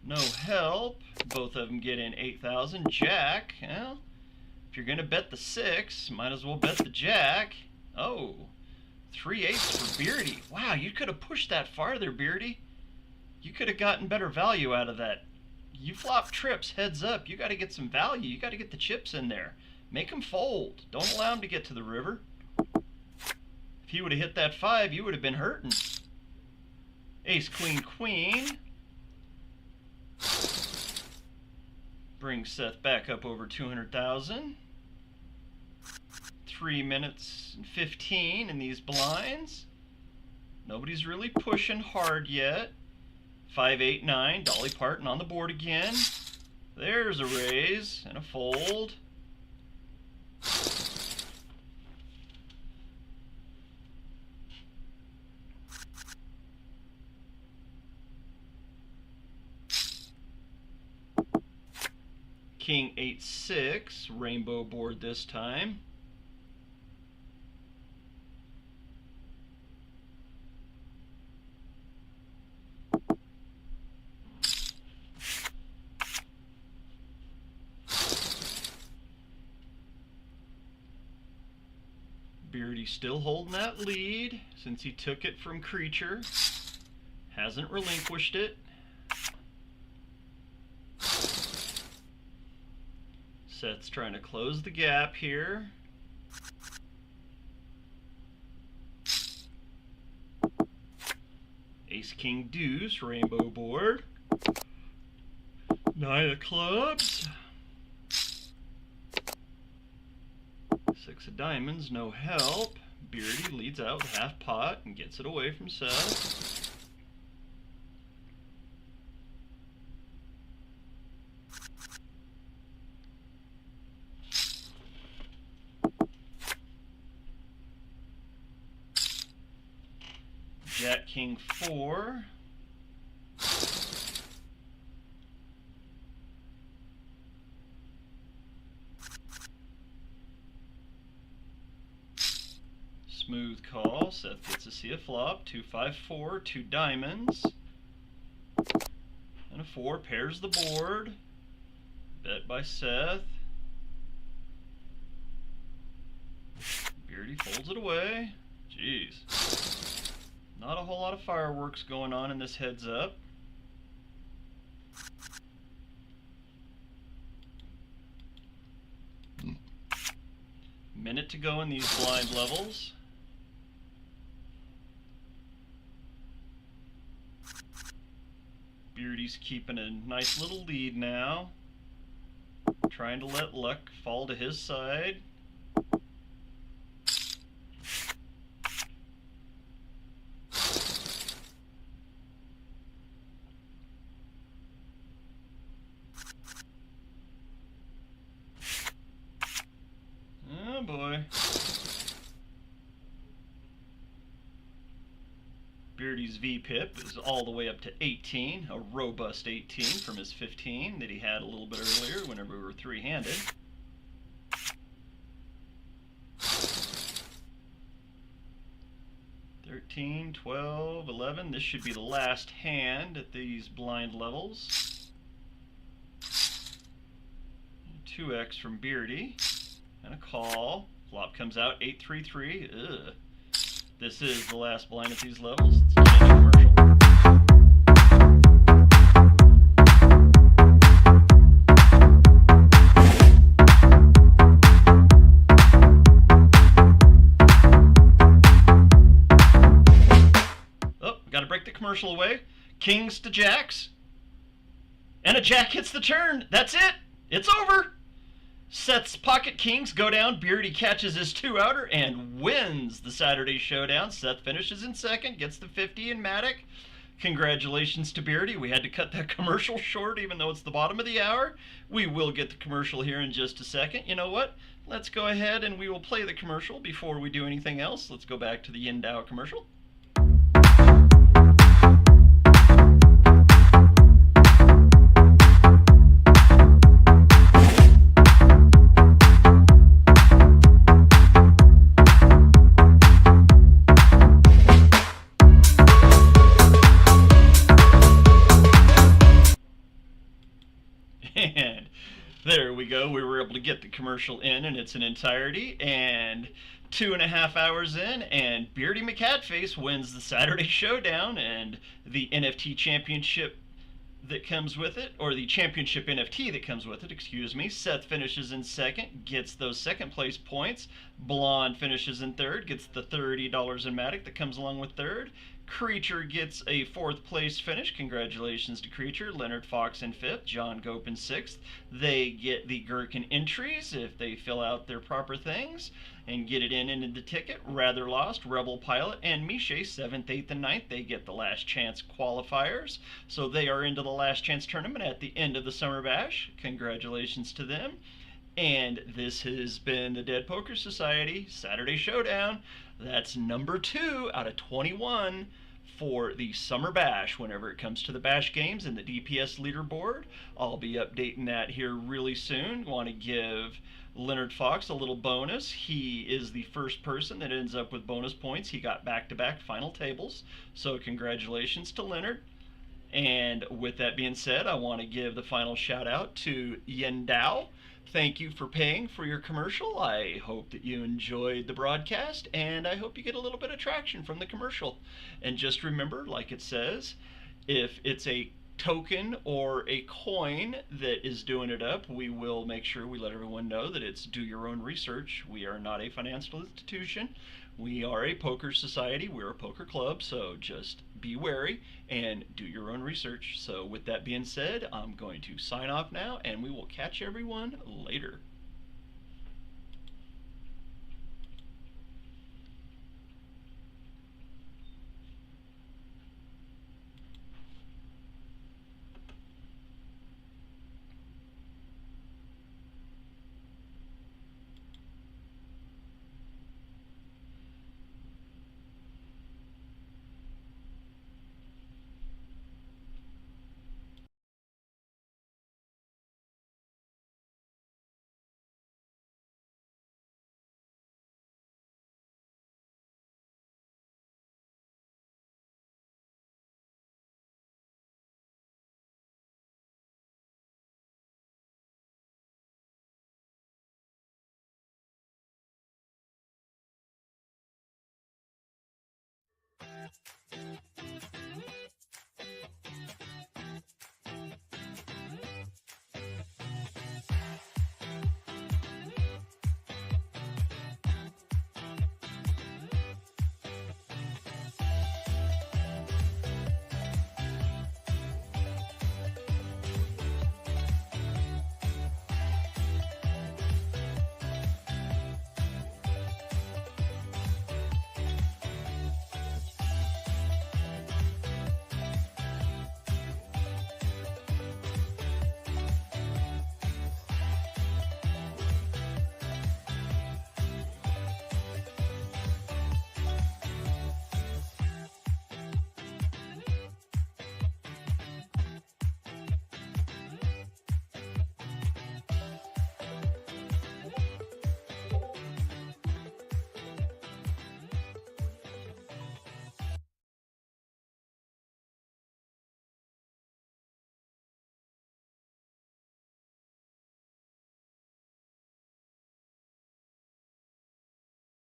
No help. Both of them get in 8,000. Jack. Well, if you're going to bet the 6, might as well bet the jack. Oh, 3 8s for Beardy. Wow, you could have pushed that farther, Beardy. You could have gotten better value out of that. You flop trips heads up. You got to get some value. You got to get the chips in there. Make them fold. Don't allow them to get to the river. If he would have hit that 5, you would have been hurting. Ace, queen, queen. Brings Seth back up over 200,000. 3 minutes and 15 in these blinds. Nobody's really pushing hard yet. 5, 8, 9. Dolly Parton on the board again. There's a raise and a fold. King 8, 6. Rainbow board this time. Beardy still holding that lead since he took it from Creature. Hasn't relinquished it. Seth's trying to close the gap here. Ace, King, Deuce, rainbow board. 9 of clubs. 6 of diamonds, no help. Beardy leads out with half pot and gets it away from Seth. Jack, King, 4. Smooth call. Seth gets to see a flop. 2, 5, 4. 2 diamonds. And a 4 pairs the board. Bet by Seth. Beardy folds it away. Jeez. Not a whole lot of fireworks going on in this heads up. Minute to go in these blind levels. Beardy's keeping a nice little lead now. Trying to let luck fall to his side. Oh boy. Beardy's VPIP is all the way up to 18, a robust 18 from his 15 that he had a little bit earlier whenever we were three-handed. $13, $12, $11. This should be the last hand at these blind levels. 2x from Beardy. And a call. Flop comes out, 8-3-3. Ugh. This is the last blind at these levels. It's a commercial. Oh, gotta break the commercial away. Kings to jacks. And a jack hits the turn. That's it. It's over. Seth's pocket kings go down. Beardy catches his 2-outer and wins the Saturday Showdown. Seth finishes in second, gets the 50 in Matic. Congratulations to Beardy. We had to cut that commercial short even though it's the bottom of the hour. We will get the commercial here in just a second. You know what? Let's go ahead and we will play the commercial before we do anything else. Let's go back to the Yindao commercial. And there we go. We were able to get the commercial in its entirety, and 2.5 hours in, and Beardy McCatface wins the Saturday Showdown and the NFT championship that comes with it, or the championship NFT that comes with it, excuse me. Seth finishes in second, gets those second place points. Blonde finishes in third, gets the $30 in Matic that comes along with third. Creature gets a 4th place finish. Congratulations to Creature. Leonard Fox in 5th. John Gope in 6th. They get the Gherkin entries if they fill out their proper things and get it into the ticket. Rather Lost, Rebel Pilot, and Miche 7th, 8th, and 9th. They get the last chance qualifiers. So they are into the last chance tournament at the end of the Summer Bash. Congratulations to them. And this has been the Dead Poker Society Saturday Showdown. That's number 2 out of 21 for the Summer Bash. Whenever it comes to the Bash games and the DPS leaderboard, I'll be updating that here really soon. Want to give Leonard Fox a little bonus. He is the first person that ends up with bonus points. He got back-to-back final tables. So congratulations to Leonard. And with that being said, I want to give the final shout out to Yen Dao. Thank you for paying for your commercial. I hope that you enjoyed the broadcast, and I hope you get a little bit of traction from the commercial. And just remember, like it says, if it's a token or a coin that is doing it up, we will make sure we let everyone know that it's do your own research. We are not a financial institution. We are a poker society. We're a poker club, so just be wary and do your own research. So with that being said, I'm going to sign off now, and we will catch everyone later.